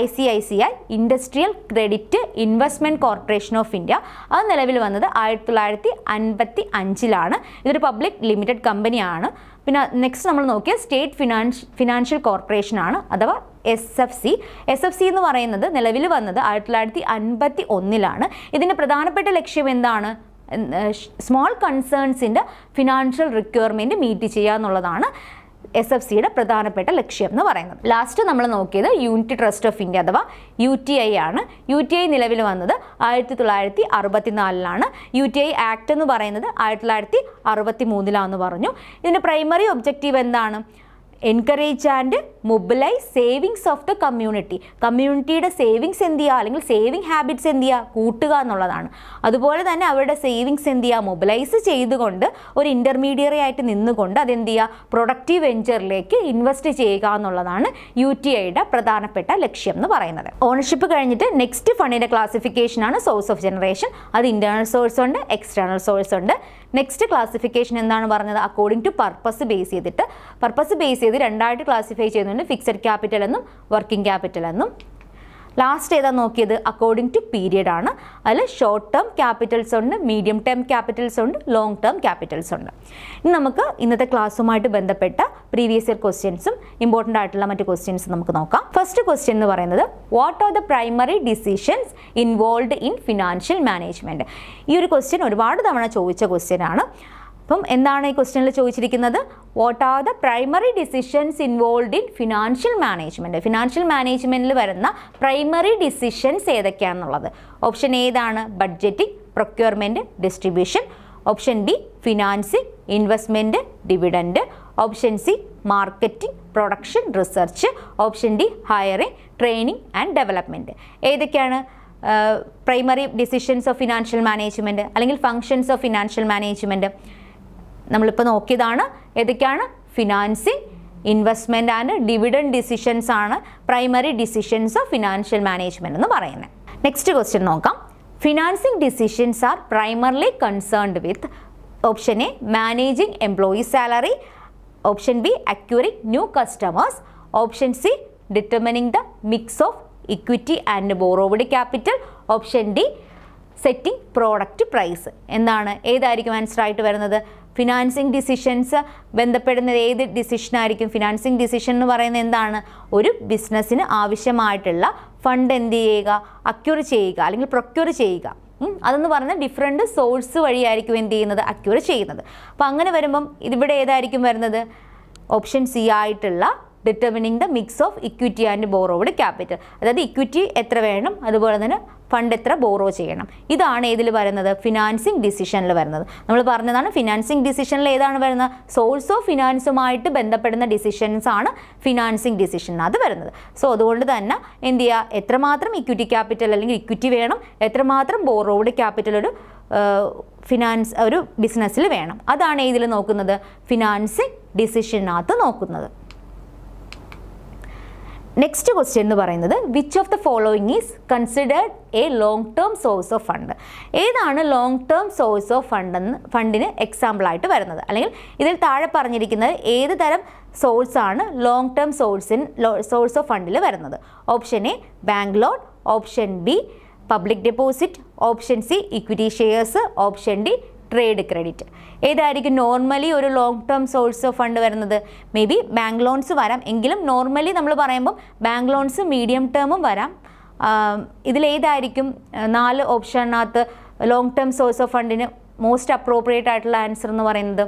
ICICI industrial credit investment corporation of India. അത് നിലവിൽ വന്നത് 1955. ഇതൊരു പബ്ലിക് ലിമിറ്റഡ് കമ്പനിയാണ്. പിന്നെ നെക്സ്റ്റ് നമ്മൾ നോക്കിയ സ്റ്റേറ്റ് ഫിനാൻഷ്യൽ കോർപ്പറേഷൻ ആണ് അഥവാ SFC. SFC എന്ന് പറയുന്നത് നിലവിൽ വന്നത് 1951. ഇതിൻ്റെ പ്രധാനപ്പെട്ട ലക്ഷ്യം എന്താണ്, സ്മോൾ കൺസേൺസിൻ്റെ ഫിനാൻഷ്യൽ റിക്വയർമെൻറ്റ് മീറ്റ് ചെയ്യുക എന്നുള്ളതാണ് SFCയുടെ പ്രധാനപ്പെട്ട ലക്ഷ്യം എന്ന് പറയുന്നത്. ലാസ്റ്റ് നമ്മൾ നോക്കിയത് യൂണിറ്റ് ട്രസ്റ്റ് ഓഫ് ഇന്ത്യ അഥവാ UTI ആണ്. UTI നിലവിൽ വന്നത് 1964. UTI ആക്ട് എന്ന് പറയുന്നത് 1963 പറഞ്ഞു. ഇതിൻ്റെ പ്രൈമറി ഒബ്ജക്റ്റീവ് എന്താണ്, encourage and mobilise savings of the community. കമ്മ്യൂണിറ്റിയുടെ സേവിങ്സ് എന്ത് ചെയ്യുക, അല്ലെങ്കിൽ സേവിങ് ഹാബിറ്റ്സ് എന്ത് ചെയ്യുക, കൂട്ടുക എന്നുള്ളതാണ്. അതുപോലെ തന്നെ അവരുടെ സേവിങ്സ് എന്ത് ചെയ്യുക, മൊബിലൈസ് ചെയ്തുകൊണ്ട് ഒരു ഇൻ്റർമീഡിയറി ആയിട്ട് നിന്നുകൊണ്ട് അതെന്ത് ചെയ്യുക, പ്രൊഡക്റ്റീവ് വെഞ്ചറിലേക്ക് ഇൻവെസ്റ്റ് ചെയ്യുക എന്നുള്ളതാണ് UTIയുടെ പ്രധാനപ്പെട്ട ലക്ഷ്യം എന്ന് പറയുന്നത്. ഓണർഷിപ്പ് കഴിഞ്ഞിട്ട് നെക്സ്റ്റ് ഫണ്ടിൻ്റെ ക്ലാസിഫിക്കേഷനാണ് സോഴ്സ് ഓഫ് ജനറേഷൻ. അത് ഇൻറ്റേർണൽ സോഴ്സ് ഉണ്ട്, എക്സ്റ്റേണൽ സോഴ്സ് ഉണ്ട്. നെക്സ്റ്റ് ക്ലാസിഫിക്കേഷൻ എന്താണ് പറഞ്ഞത്, അക്കോർഡിംഗ് ടു പർപ്പസ് ബേസ് ചെയ്തിട്ട്. പർപ്പസ് ബേസ് ചെയ്ത് 2ആയിട്ട് ക്ലാസിഫൈ ചെയ്യുന്നുണ്ട്, ഫിക്സഡ് ക്യാപിറ്റൽ എന്നും വർക്കിംഗ് ക്യാപിറ്റൽ എന്നും. ലാസ്റ്റ് ഏതാ നോക്കിയത്, അക്കോർഡിംഗ് ടു പീരിയഡ് ആണ്. അതിൽ ഷോർട്ട് ടേം ക്യാപിറ്റൽസ് ഉണ്ട്, മീഡിയം ടേം ക്യാപിറ്റൽസ് ഉണ്ട്, ലോങ് ടേം ക്യാപിറ്റൽസ് ഉണ്ട്. ഇനി നമുക്ക് ഇന്നത്തെ ക്ലാസ്സുമായിട്ട് ബന്ധപ്പെട്ട പ്രീവിയസ് ഇയർ ക്വസ്റ്റ്യൻസും ഇമ്പോർട്ടൻ്റ് ആയിട്ടുള്ള മറ്റ് ക്വസ്റ്റ്യൻസ് നമുക്ക് നോക്കാം. ഫസ്റ്റ് ക്വസ്റ്റ്യൻ എന്ന് പറയുന്നത്, what are the primary decisions involve in financial management. ഈ ഒരു ക്വസ്റ്റ്യൻ ഒരുപാട് തവണ ചോദിച്ച ക്വസ്റ്റ്യൻ ആണ്. അപ്പം എന്താണ് ഈ ക്വസ്റ്റ്യനിൽ ചോദിച്ചിരിക്കുന്നത്, what are the primary decisions involve in financial management. Financial മാനേജ്മെൻറ്റിൽ വരുന്ന പ്രൈമറി ഡിസിഷൻസ് ഏതൊക്കെയാണെന്നുള്ളത്. ഓപ്ഷൻ ഏതാണ്, budgeting, procurement, distribution. Option B financing, investment, dividend. Option C marketing, production, research. Option D hiring, training and development. ഏതൊക്കെയാണ് primary decisions of financial management അല്ലെങ്കിൽ functions of financial management? നമ്മളിപ്പോൾ നോക്കിയതാണ്. ഏതൊക്കെയാണ്, financing, investment and dividend decisions ആണ് primary decisions of financial management എന്ന് പറയുന്നത്. Next question നോക്കാം. Financing decisions are primarily concerned with. Option A managing employee salary. Option B acquiring new customers. Option C determining the mix of equity and borrowed capital. Option D setting product price. എന്താണ്, ഏതായിരിക്കും answer ആയിട്ട് വരുന്നത്? Financing decisions ബന്ധപ്പെടുന്നത് ഏത് ഡിസിഷനായിരിക്കും? Financing decision എന്ന് പറയുന്നത് എന്താണ്? ഒരു ബിസിനസ്സിന് ആവശ്യമായിട്ടുള്ള ഫണ്ട് എന്ത് ചെയ്യുക? അക്യൂർ ചെയ്യുക അല്ലെങ്കിൽ പ്രൊക്യൂർ ചെയ്യുക. അതെന്ന് പറഞ്ഞാൽ ഡിഫറെൻറ്റ് സോഴ്സ് വഴിയായിരിക്കും എന്ത് ചെയ്യുന്നത്? അക്യൂർ ചെയ്യുന്നത്. അപ്പോൾ അങ്ങനെ വരുമ്പം ഇതിവിടെ ഏതായിരിക്കും വരുന്നത്? ഓപ്ഷൻ സി ആയിട്ടുള്ള determining the mix of equity and borrowed capital. അതായത് ഇക്വിറ്റി എത്ര വേണം, അതുപോലെ തന്നെ ഫണ്ട് എത്ര ബോറോ ചെയ്യണം. ഇതാണ് ഏതിൽ വരുന്നത്? ഫിനാൻസിങ് ഡിസിഷനിൽ വരുന്നത്. നമ്മൾ പറഞ്ഞതാണ് ഫിനാൻസിങ് ഡിസിഷനിൽ ഏതാണ് വരുന്നത്? സോഴ്സ് ഓഫ് ഫിനാൻസുമായിട്ട് ബന്ധപ്പെടുന്ന ഡിസിഷൻസ് ആണ് ഫിനാൻസിങ് ഡിസിഷനകത്ത് വരുന്നത്. സോ അതുകൊണ്ട് തന്നെ എന്ത് ചെയ്യുക? എത്രമാത്രം ഇക്വിറ്റി ക്യാപിറ്റൽ അല്ലെങ്കിൽ ഇക്വിറ്റി വേണം, എത്രമാത്രം ബോറോഡ് ക്യാപിറ്റൽ ഒരു ബിസിനസ്സിൽ വേണം. അതാണ് ഏതിൽ നോക്കുന്നത്? ഫിനാൻസിങ് ഡിസിഷനകത്ത് നോക്കുന്നത്. നെക്സ്റ്റ് ക്വസ്റ്റ്യൻ എന്ന് പറയുന്നത് which of the following is considered A long term source of fund? ഏതാണ് ലോങ് ടേം സോഴ്സ് ഓഫ് ഫണ്ടിന് എക്സാമ്പിളായിട്ട് വരുന്നത്? അല്ലെങ്കിൽ ഇതിൽ താഴെ പറഞ്ഞിരിക്കുന്നത് ഏത് തരം സോഴ്സാണ് ലോങ് ടേം സോഴ്സ് ഓഫ് ഫണ്ടിൽ വരുന്നത്? Option A bank loan, option B public deposit, option C equity shares, option D trade credit. ഏതായിരിക്കും നോർമലി ഒരു long term source of fund വരുന്നത്? മേ ബി ബാങ്ക് ലോൺസ് വരാം, എങ്കിലും നോർമലി നമ്മൾ പറയുമ്പോൾ bank loans medium ടേമും വരാം. ഇതിലേതായിരിക്കും 4 ഓപ്ഷനകത്ത് ലോങ് ടേം സോഴ്സ് ഓഫ് ഫണ്ടിന് മോസ്റ്റ് അപ്രോപ്രിയേറ്റ് ആയിട്ടുള്ള ആൻസർ എന്ന് പറയുന്നത്?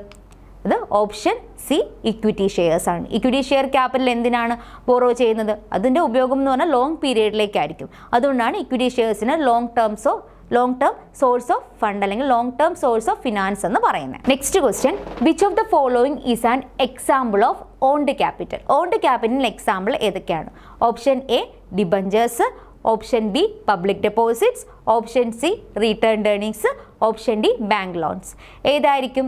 അത് ഓപ്ഷൻ സി ഇക്വിറ്റി ഷെയർസ് ആണ്. ഇക്വിറ്റി ഷെയർ ക്യാപിറ്റൽ എന്തിനാണ് ബോറോ ചെയ്യുന്നത്? അതിൻ്റെ ഉപയോഗം എന്ന് പറഞ്ഞാൽ ലോങ് പീരീഡിലേക്കായിരിക്കും. അതുകൊണ്ടാണ് ഇക്വിറ്റി ഷെയർസിന് long term source of fund അല്ലെങ്കിൽ long term source of finance എന്ന് പറയുന്നത്. Next question which of the following is an example of owned capital? Owned ക്യാപിറ്റലിന് എക്സാമ്പിൾ ഏതൊക്കെയാണ്? Option A debentures, option B public deposits, option C retained earnings, option D bank loans. ഏതായിരിക്കും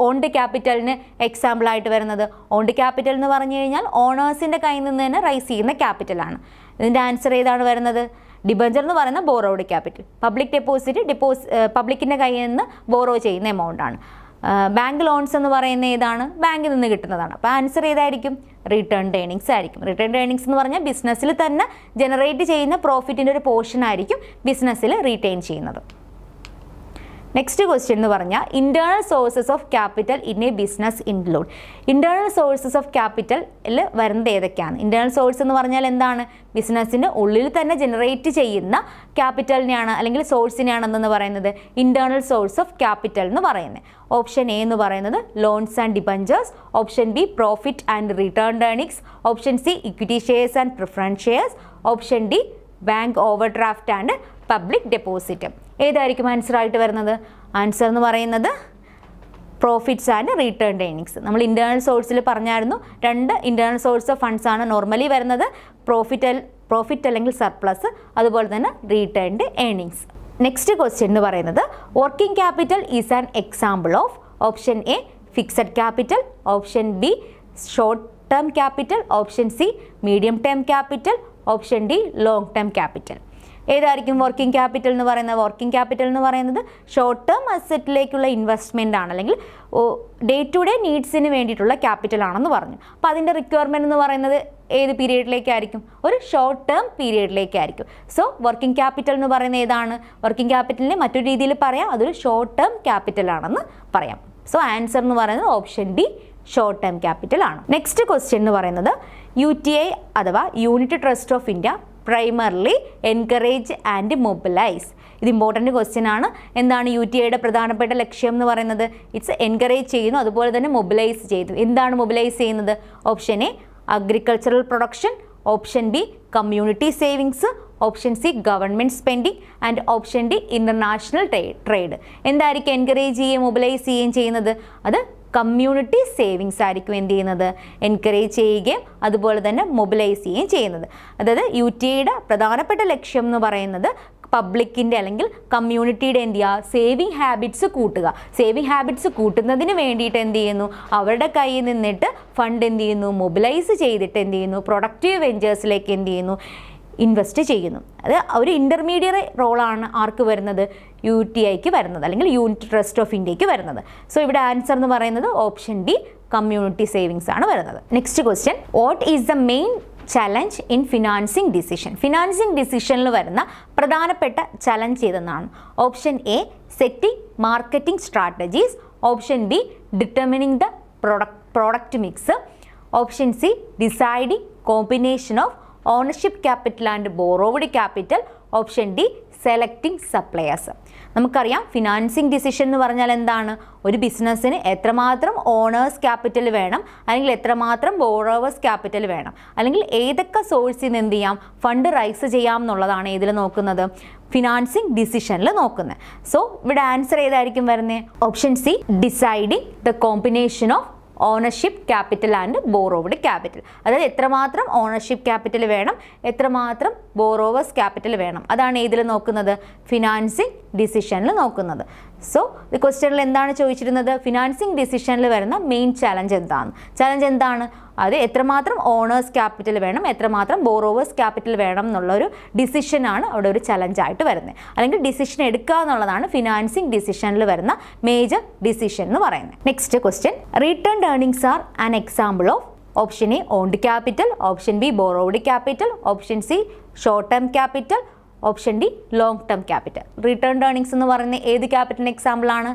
owned ക്യാപിറ്റലിന് example ആയിട്ട് വരുന്നത്? Owned capital എന്ന് പറഞ്ഞു കഴിഞ്ഞാൽ ഓണേഴ്സിൻ്റെ കയ്യിൽ നിന്ന് തന്നെ റൈസ് ചെയ്യുന്ന ക്യാപിറ്റലാണ്. ഇതിൻ്റെ ആൻസർ ഏതാണ് വരുന്നത്? ഡിബഞ്ചർ എന്ന് പറയുന്ന ബോറോഡ് ക്യാപിറ്റൽ. പബ്ലിക് ഡെപ്പോസിറ്റ് പബ്ലിക്കിൻ്റെ കയ്യിൽ നിന്ന് ബോറോ ചെയ്യുന്ന എമൗണ്ട് ആണ്. ബാങ്ക് ലോൺസ് എന്ന് പറയുന്ന ഏതാണ്? ബാങ്കിൽ നിന്ന് കിട്ടുന്നതാണ്. അപ്പോൾ ആൻസർ ഏതായിരിക്കും? റിട്ടേൺഡ് ഏർണിങ്സ് ആയിരിക്കും. റിട്ടേൺഡ് ഏർണിങ്സ് എന്ന് പറഞ്ഞാൽ ബിസിനസ്സിൽ തന്നെ ജനറേറ്റ് ചെയ്യുന്ന പ്രോഫിറ്റിൻ്റെ ഒരു പോർഷൻ ആയിരിക്കും ബിസിനസ്സിൽ റീറ്റെയിൻ ചെയ്യുന്നത്. നെക്സ്റ്റ് ക്വസ്റ്റ്യൻ എന്ന് പറഞ്ഞാൽ internal sources of capital in a business include. Internal sources of ക്യാപിറ്റലിൽ വരുന്നത് ഏതൊക്കെയാണ്? ഇന്റേണൽ സോഴ്സ് എന്ന് പറഞ്ഞാൽ എന്താണ്? ബിസിനസ്സിൻ്റെ ഉള്ളിൽ തന്നെ ജനറേറ്റ് ചെയ്യുന്ന ക്യാപിറ്റലിനെയാണ് അല്ലെങ്കിൽ സോഴ്സിനെയാണെന്ന് പറയുന്നത് ഇന്റേണൽ സോഴ്സ് ഓഫ് ക്യാപിറ്റൽ എന്ന് പറയുന്നത്. ഓപ്ഷൻ എ എന്ന് പറയുന്നത് loans and debentures, option B profit and returned earnings, option C equity shares and preference shares, option D bank over draft and public deposit. ഏതായിരിക്കും answer ആയിട്ട് വരുന്നത്? Answer എന്ന് പറയുന്നത് profits and returned earnings. നമ്മൾ internal സോഴ്സിൽ പറഞ്ഞായിരുന്നു 2 internal source of funds ആണ് normally വരുന്നത്. പ്രോഫിറ്റ് അല്ലെങ്കിൽ സർപ്ലസ്, അതുപോലെ തന്നെ റിട്ടേൺഡ് ഏർണിങ്സ്. നെക്സ്റ്റ് ക്വസ്റ്റ്യൻ എന്ന് പറയുന്നത് working capital is an example of. Option A fixed capital, option B short term capital, option C medium term capital, option D long term capital. ഏതായിരിക്കും working capital എന്ന് പറയുന്നത്? Working capital എന്ന് പറയുന്നത് short term അസറ്റിലേക്കുള്ള investment ആണ്, അല്ലെങ്കിൽ day to day നീഡ്സിന് വേണ്ടിയിട്ടുള്ള capital ആണെന്ന് പറഞ്ഞു. അപ്പോൾ അതിൻ്റെ റിക്വയർമെൻറ്റ് എന്ന് പറയുന്നത് ഏത് പീരീഡിലേക്കായിരിക്കും? ഒരു ഷോർട്ട് ടേം പീരീഡിലേക്കായിരിക്കും. സോ വർക്കിംഗ് ക്യാപിറ്റൽ എന്ന് പറയുന്നത് ഏതാണ്? വർക്കിംഗ് ക്യാപിറ്റലിനെ മറ്റൊരു രീതിയിൽ പറയാം, അതൊരു ഷോർട്ട് ടേം ക്യാപിറ്റൽ ആണെന്ന് പറയാം. സോ ആൻസർ എന്ന് പറയുന്നത് option D short term capital ആണ്. നെക്സ്റ്റ് ക്വസ്റ്റ്യൻ എന്ന് പറയുന്നത് UTI അഥവാ unit trust of India primarily encourage and mobilise. ഇത് ഇമ്പോർട്ടൻറ്റ് ക്വസ്റ്റ്യൻ ആണ്. എന്താണ് UTIയുടെ പ്രധാനപ്പെട്ട ലക്ഷ്യം എന്ന് പറയുന്നത്? ഇറ്റ്സ് എൻകറേജ് ചെയ്യുന്നു, അതുപോലെ തന്നെ മൊബിലൈസ് ചെയ്തു. എന്താണ് മൊബിലൈസ് ചെയ്യുന്നത്? Option A agricultural production, option B community savings, option C government spending and option D international trade. എന്തായിരിക്കും എൻകറേജ് ചെയ്യുകയും മൊബിലൈസ് ചെയ്യുകയും ചെയ്യുന്നത്? അത് കമ്മ്യൂണിറ്റി സേവിങ്സ് ആയിരിക്കും എന്ത് ചെയ്യുന്നത്? എൻകറേജ് ചെയ്യുകയും അതുപോലെ തന്നെ മൊബിലൈസ് ചെയ്യുകയും ചെയ്യുന്നത്. അതായത് UTIയുടെ പ്രധാനപ്പെട്ട ലക്ഷ്യം എന്ന് പറയുന്നത് പബ്ലിക്കിൻ്റെ അല്ലെങ്കിൽ കമ്മ്യൂണിറ്റിയുടെ എന്ത് ചെയ്യുക? സേവിങ് ഹാബിറ്റ്സ് കൂട്ടുക. സേവിങ് ഹാബിറ്റ്സ് കൂട്ടുന്നതിന് വേണ്ടിയിട്ട് എന്ത് ചെയ്യുന്നു? അവരുടെ കയ്യിൽ നിന്നിട്ട് ഫണ്ട് എന്ത് ചെയ്യുന്നു? മൊബിലൈസ് ചെയ്തിട്ട് എന്ത് ചെയ്യുന്നു? പ്രൊഡക്റ്റീവ് വെഞ്ചേഴ്സിലേക്ക് എന്ത് ചെയ്യുന്നു? ഇൻവെസ്റ്റ് ചെയ്യുന്നു. അത് ഒരു ഇൻ്റർമീഡിയറ്റ് റോളാണ് ആർക്ക് വരുന്നത്? UTIക്ക് വരുന്നത്, അല്ലെങ്കിൽ യൂണിറ്റ് ട്രസ്റ്റ് ഓഫ് ഇന്ത്യക്ക് വരുന്നത്. സോ ഇവിടെ ആൻസർ എന്ന് പറയുന്നത് ഓപ്ഷൻ ഡി കമ്മ്യൂണിറ്റി സേവിങ്സ് ആണ് വരുന്നത്. Next question what is the main challenge in financing decision? Financing ഡിസിഷനിൽ വരുന്ന പ്രധാനപ്പെട്ട ചലഞ്ച് ഏതെന്നാണ്? Option A setting marketing strategies, option B determining the product mix, option C deciding combination of ownership capital and borrowed capital, option D selecting suppliers. നമുക്കറിയാം financing decision എന്ന് പറഞ്ഞാൽ എന്താണ്? ഒരു ബിസിനസ്സിന് എത്രമാത്രം ഓണേഴ്സ് ക്യാപിറ്റൽ വേണം, അല്ലെങ്കിൽ എത്രമാത്രം ബോറോവേഴ്സ് ക്യാപിറ്റൽ വേണം, അല്ലെങ്കിൽ ഏതൊക്കെ സോഴ്സിൽ നിന്ന് എന്ത് ചെയ്യാം, ഫണ്ട് റൈസ് ചെയ്യാം എന്നുള്ളതാണ് ഇതിൽ നോക്കുന്നത്, ഫിനാൻസിങ് ഡിസിഷനിൽ നോക്കുന്നത്. സോ ഇവിടെ ആൻസർ ഏതായിരിക്കും വരുന്നത്? Option C deciding the combination of ownership capital and borrowed capital. അതായത് എത്രമാത്രം ഓണർഷിപ്പ് ക്യാപിറ്റൽ വേണം, എത്രമാത്രം ബോറോവേഴ്സ് ക്യാപിറ്റൽ വേണം, അതാണ് ഇതിൽ നോക്കുന്നത്, ഫിനാൻസിങ് ഡിസിഷനിൽ നോക്കുന്നത്. സോ ഈ ക്വസ്റ്റ്യനിൽ എന്താണ് ചോദിച്ചിരുന്നത്? ഫിനാൻസിങ് ഡിസിഷനിൽ വരുന്ന മെയിൻ ചലഞ്ച് എന്താണ്? അത് എത്രമാത്രം ഓണേഴ്സ് ക്യാപിറ്റൽ വേണം, എത്രമാത്രം ബോറോവേഴ്സ് ക്യാപിറ്റൽ വേണം എന്നുള്ളൊരു ഡിസിഷനാണ് അവിടെ ഒരു ചലഞ്ചായിട്ട് വരുന്നത്. അല്ലെങ്കിൽ ഡിസിഷൻ എടുക്കുക എന്നുള്ളതാണ് ഫിനാൻസിങ് ഡിസിഷനിൽ വരുന്ന മേജർ ഡിസിഷൻ എന്ന് പറയുന്നത്. Next question, return earnings are an example of option A owned capital, option B ബോറോവഡ് capital, option C short term capital, option D long term capital. Return earnings എന്ന് പറയുന്നത് ഏത് ക്യാപിറ്റലിന് example ആണ്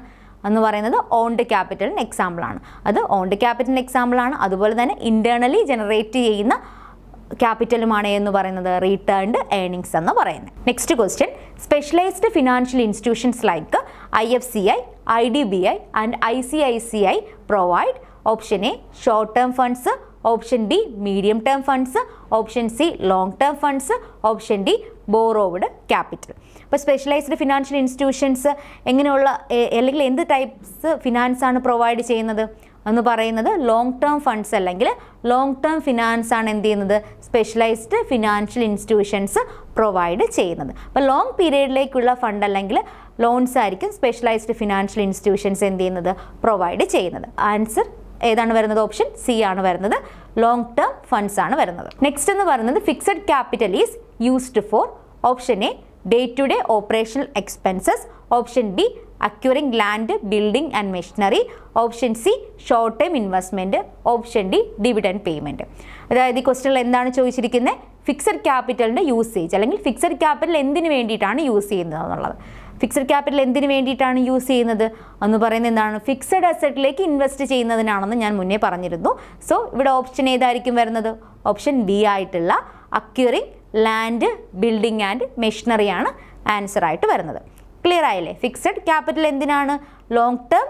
എന്ന് പറയുന്നത്? ഓൺഡ് ക്യാപിറ്റലിന് example ആണ്. അത് ഓൺഡ് ക്യാപിറ്റലിന് എക്സാമ്പിൾ ആണ്. അതുപോലെ തന്നെ ഇന്റേണലി ജനറേറ്റ് ചെയ്യുന്ന ക്യാപിറ്റലുമാണ് എന്ന് പറയുന്നത് റിട്ടേൺഡ് ഏർണിംഗ്സ് എന്ന് പറയുന്നത്. Next question, specialised financial institutions like IFCI, IDBI and ICICI provide option A short term funds, option B medium term funds, option C long term funds, option D ബോറോവഡ് capital. അപ്പോൾ specialised financial institutions എങ്ങനെയുള്ള അല്ലെങ്കിൽ എന്ത് types finance ആണ് provide ചെയ്യുന്നത് എന്ന് പറയുന്നത് long term funds അല്ലെങ്കിൽ long term finance ആണ് എന്ത് ചെയ്യുന്നത്, സ്പെഷ്യലൈസ്ഡ് ഫിനാൻഷ്യൽ ഇൻസ്റ്റിറ്റ്യൂഷൻസ് പ്രൊവൈഡ് ചെയ്യുന്നത്. അപ്പോൾ ലോങ് പീരീഡിലേക്കുള്ള ഫണ്ട് അല്ലെങ്കിൽ ലോൺസ് ആയിരിക്കും സ്പെഷ്യലൈസ്ഡ് ഫിനാൻഷ്യൽ ഇൻസ്റ്റിറ്റ്യൂഷൻസ് എന്ത് ചെയ്യുന്നത്, പ്രൊവൈഡ് ചെയ്യുന്നത്. ആൻസർ ഏതാണ് വരുന്നത്? ഓപ്ഷൻ സി ആണ് വരുന്നത്, ലോങ് ടേം ഫണ്ട്സ് ആണ് വരുന്നത്. നെക്സ്റ്റ് എന്ന് പറയുന്നത് fixed capital is used for option A day to day operational expenses, option B acquiring land building and machinery, option C short term investment, option D dividend payment. അതായത് ഈ ക്വസ്റ്റ്യനിൽ എന്താണ് ചോദിച്ചിരിക്കുന്നത്? Fixed ക്യാപിറ്റലിന്റെ യൂസേജ് അല്ലെങ്കിൽ fixed capital എന്തിനു വേണ്ടിയിട്ടാണ് use ചെയ്യുന്നത് എന്നുള്ളത്. ഫിക്സഡ് ക്യാപിറ്റൽ എന്തിനു വേണ്ടിയിട്ടാണ് യൂസ് ചെയ്യുന്നത് എന്ന് പറയുന്നത് എന്താണ്? ഫിക്സഡ് അസറ്റിലേക്ക് ഇൻവെസ്റ്റ് ചെയ്യുന്നതിനാണെന്ന് ഞാൻ മുന്നേ പറഞ്ഞിരുന്നു. സോ ഇവിടെ ഓപ്ഷൻ ഏതായിരിക്കും വരുന്നത്? ഓപ്ഷൻ ബി ആയിട്ടുള്ള acquiring land building and machinery ആണ് ആൻസർ ആയിട്ട് വരുന്നത്. ക്ലിയർ ആയില്ലേ? ഫിക്സഡ് ക്യാപിറ്റൽ എന്തിനാണ്? ലോങ് ടേം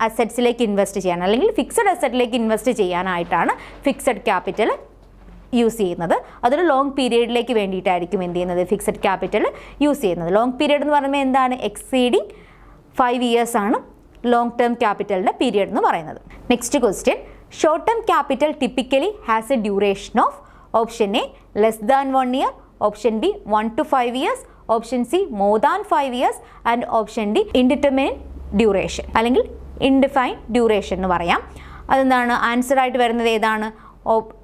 അസറ്റ്സിലേക്ക് ഇൻവെസ്റ്റ് ചെയ്യാൻ അല്ലെങ്കിൽ ഫിക്സഡ് അസറ്റിലേക്ക് ഇൻവെസ്റ്റ് ചെയ്യാനായിട്ടാണ് ഫിക്സഡ് ക്യാപിറ്റൽ യൂസ് ചെയ്യുന്നത്. അതൊരു ലോങ് പീരീഡിലേക്ക് വേണ്ടിയിട്ടായിരിക്കും എന്ത് ചെയ്യുന്നത്, ഫിക്സഡ് ക്യാപിറ്റൽ യൂസ് ചെയ്യുന്നത്. ലോങ് പീരീഡ് എന്ന് പറയുമ്പോൾ എന്താണ്? എക്സീഡിങ് 5 years ആണ് ലോങ് ടേം ക്യാപിറ്റലിൻ്റെ പീരീഡ് എന്ന് പറയുന്നത്. Next question, short term capital typically has A duration of option A less than 1 year, option B 1 to 5 years, option C more than 5 years and option D indeterminate duration അല്ലെങ്കിൽ ഇൻഡിഫൈൻഡ് duration എന്ന് പറയാം. അതെന്താണ്? Answer ആയിട്ട് വരുന്നത് ഏതാണ്?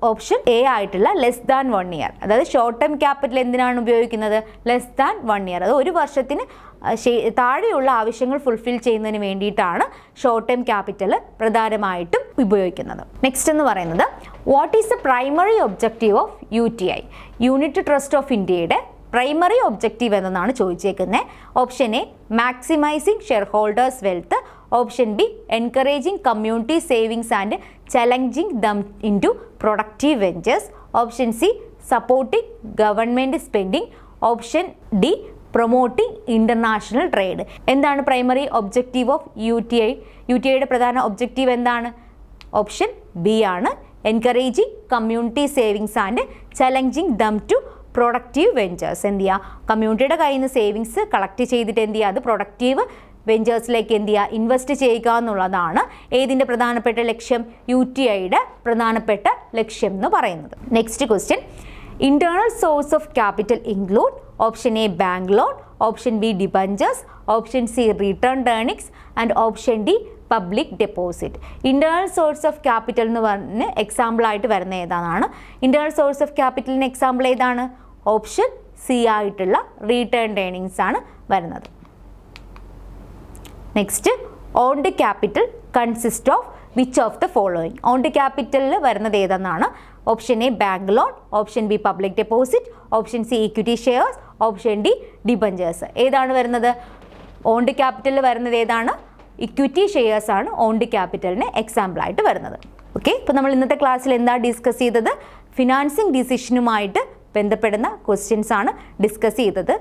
Option A ആയിട്ടുള്ള less than 1 year. അതായത് short term capital എന്തിനാണ് ഉപയോഗിക്കുന്നത്? Less than 1 year. അത് ഒരു വർഷത്തിന് താഴെയുള്ള ആവശ്യങ്ങൾ ഫുൾഫിൽ ചെയ്യുന്നതിന് വേണ്ടിയിട്ടാണ് ഷോർട്ട് ടേം ക്യാപിറ്റൽ പ്രധാനമായിട്ടും ഉപയോഗിക്കുന്നത്. നെക്സ്റ്റ് എന്ന് പറയുന്നത് what is the primary objective of UTI, unit trust of ഇന്ത്യയുടെ പ്രൈമറി ഒബ്ജക്റ്റീവ് എന്നാണ് ചോദിച്ചേക്കുന്നത്. Option A maximising share holders wealth, option B encouraging community savings and challenging them into productive ventures, option C supporting government spending, option D promoting international trade. എന്താണ് primary objective of UTI? UTIയുടെ പ്രധാന objective എന്താണ്? Option B ആണ്, encouraging community savings and challenging them to productive ventures. എന്ത് ചെയ്യുക? കമ്മ്യൂണിറ്റിയുടെ കയ്യിൽ നിന്ന് സേവിങ്സ് കളക്ട് ചെയ്തിട്ട് എന്ത് ചെയ്യുക? അത് പ്രൊഡക്റ്റീവ് വെഞ്ചേഴ്സിലേക്ക് എന്ത് ചെയ്യുക? ഇൻവെസ്റ്റ് ചെയ്യുക എന്നുള്ളതാണ് ഏതിൻ്റെ പ്രധാനപ്പെട്ട ലക്ഷ്യം? UTIയുടെ പ്രധാനപ്പെട്ട ലക്ഷ്യം എന്ന് പറയുന്നത്. Next question, internal source of capital include option A bank loan, option B debentures, option C return earnings and option D public deposit. Internal source of capital എന്ന് പറഞ്ഞ് എക്സാമ്പിൾ ആയിട്ട് വരുന്ന ഏതാണ്? ഇന്റേണൽ സോഴ്സ് ഓഫ് ക്യാപിറ്റലിന് example ഏതാണ്? Option C ആയിട്ടുള്ള return earnings ആണ് വരുന്നത്. Next, owned capital consist of which of the following. Owned ക്യാപിറ്റലിൽ വരുന്നത് ഏതെന്നാണ്? Option A bank loan, option B public deposit, option C equity shares, option D debentures. ഏതാണ് വരുന്നത്? ഓൺഡ് ക്യാപിറ്റലിൽ വരുന്നത് ഏതാണ്? ഇക്വിറ്റി ഷെയർസ് ആണ് ഓൺഡ് ക്യാപിറ്റലിന് എക്സാമ്പിൾ ആയിട്ട് വരുന്നത്. ഓക്കെ, ഇപ്പോൾ നമ്മൾ ഇന്നത്തെ ക്ലാസ്സിൽ എന്താ ഡിസ്കസ് ചെയ്തത്? ഫിനാൻസിങ് ഡിസിഷനുമായിട്ട് ബന്ധപ്പെടുന്ന ക്വസ്റ്റ്യൻസ് ആണ് ഡിസ്കസ് ചെയ്തത്.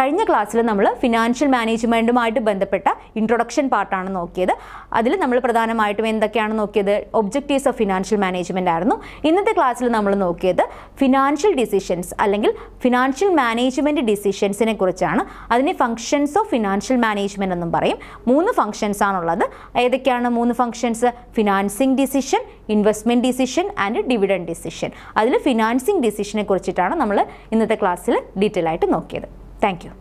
കഴിഞ്ഞ ക്ലാസ്സിൽ നമ്മൾ ഫിനാൻഷ്യൽ മാനേജ്മെൻറ്റുമായിട്ട് ബന്ധപ്പെട്ട ഇൻട്രൊഡക്ഷൻ പാർട്ടാണ് നോക്കിയത്. അതിൽ നമ്മൾ പ്രധാനമായിട്ടും എന്തൊക്കെയാണ് നോക്കിയത്? ഒബ്ജക്റ്റീവ്സ് ഓഫ് ഫിനാൻഷ്യൽ മാനേജ്മെൻ്റ് ആയിരുന്നു. ഇന്നത്തെ ക്ലാസ്സിൽ നമ്മൾ നോക്കിയത് ഫിനാൻഷ്യൽ ഡിസിഷൻസ് അല്ലെങ്കിൽ ഫിനാൻഷ്യൽ മാനേജ്മെൻറ്റ് ഡിസിഷൻസിനെ കുറിച്ചാണ്. അതിന് ഫങ്ഷൻസ് ഓഫ് ഫിനാൻഷ്യൽ മാനേജ്മെൻറ്റ് എന്നും പറയും. 3 ഫങ്ഷൻസ് ആണുള്ളത്. ഏതൊക്കെയാണ് 3 functions? Financing decision, investment decision and dividend decision. അതിൽ ഫിനാൻസിങ് ഡിസിഷനെ കുറിച്ചിട്ടാണ് നമ്മൾ ഇന്നത്തെ ക്ലാസ്സിൽ ഡീറ്റെയിൽ ആയിട്ട് നോക്കിയത്. Thank you.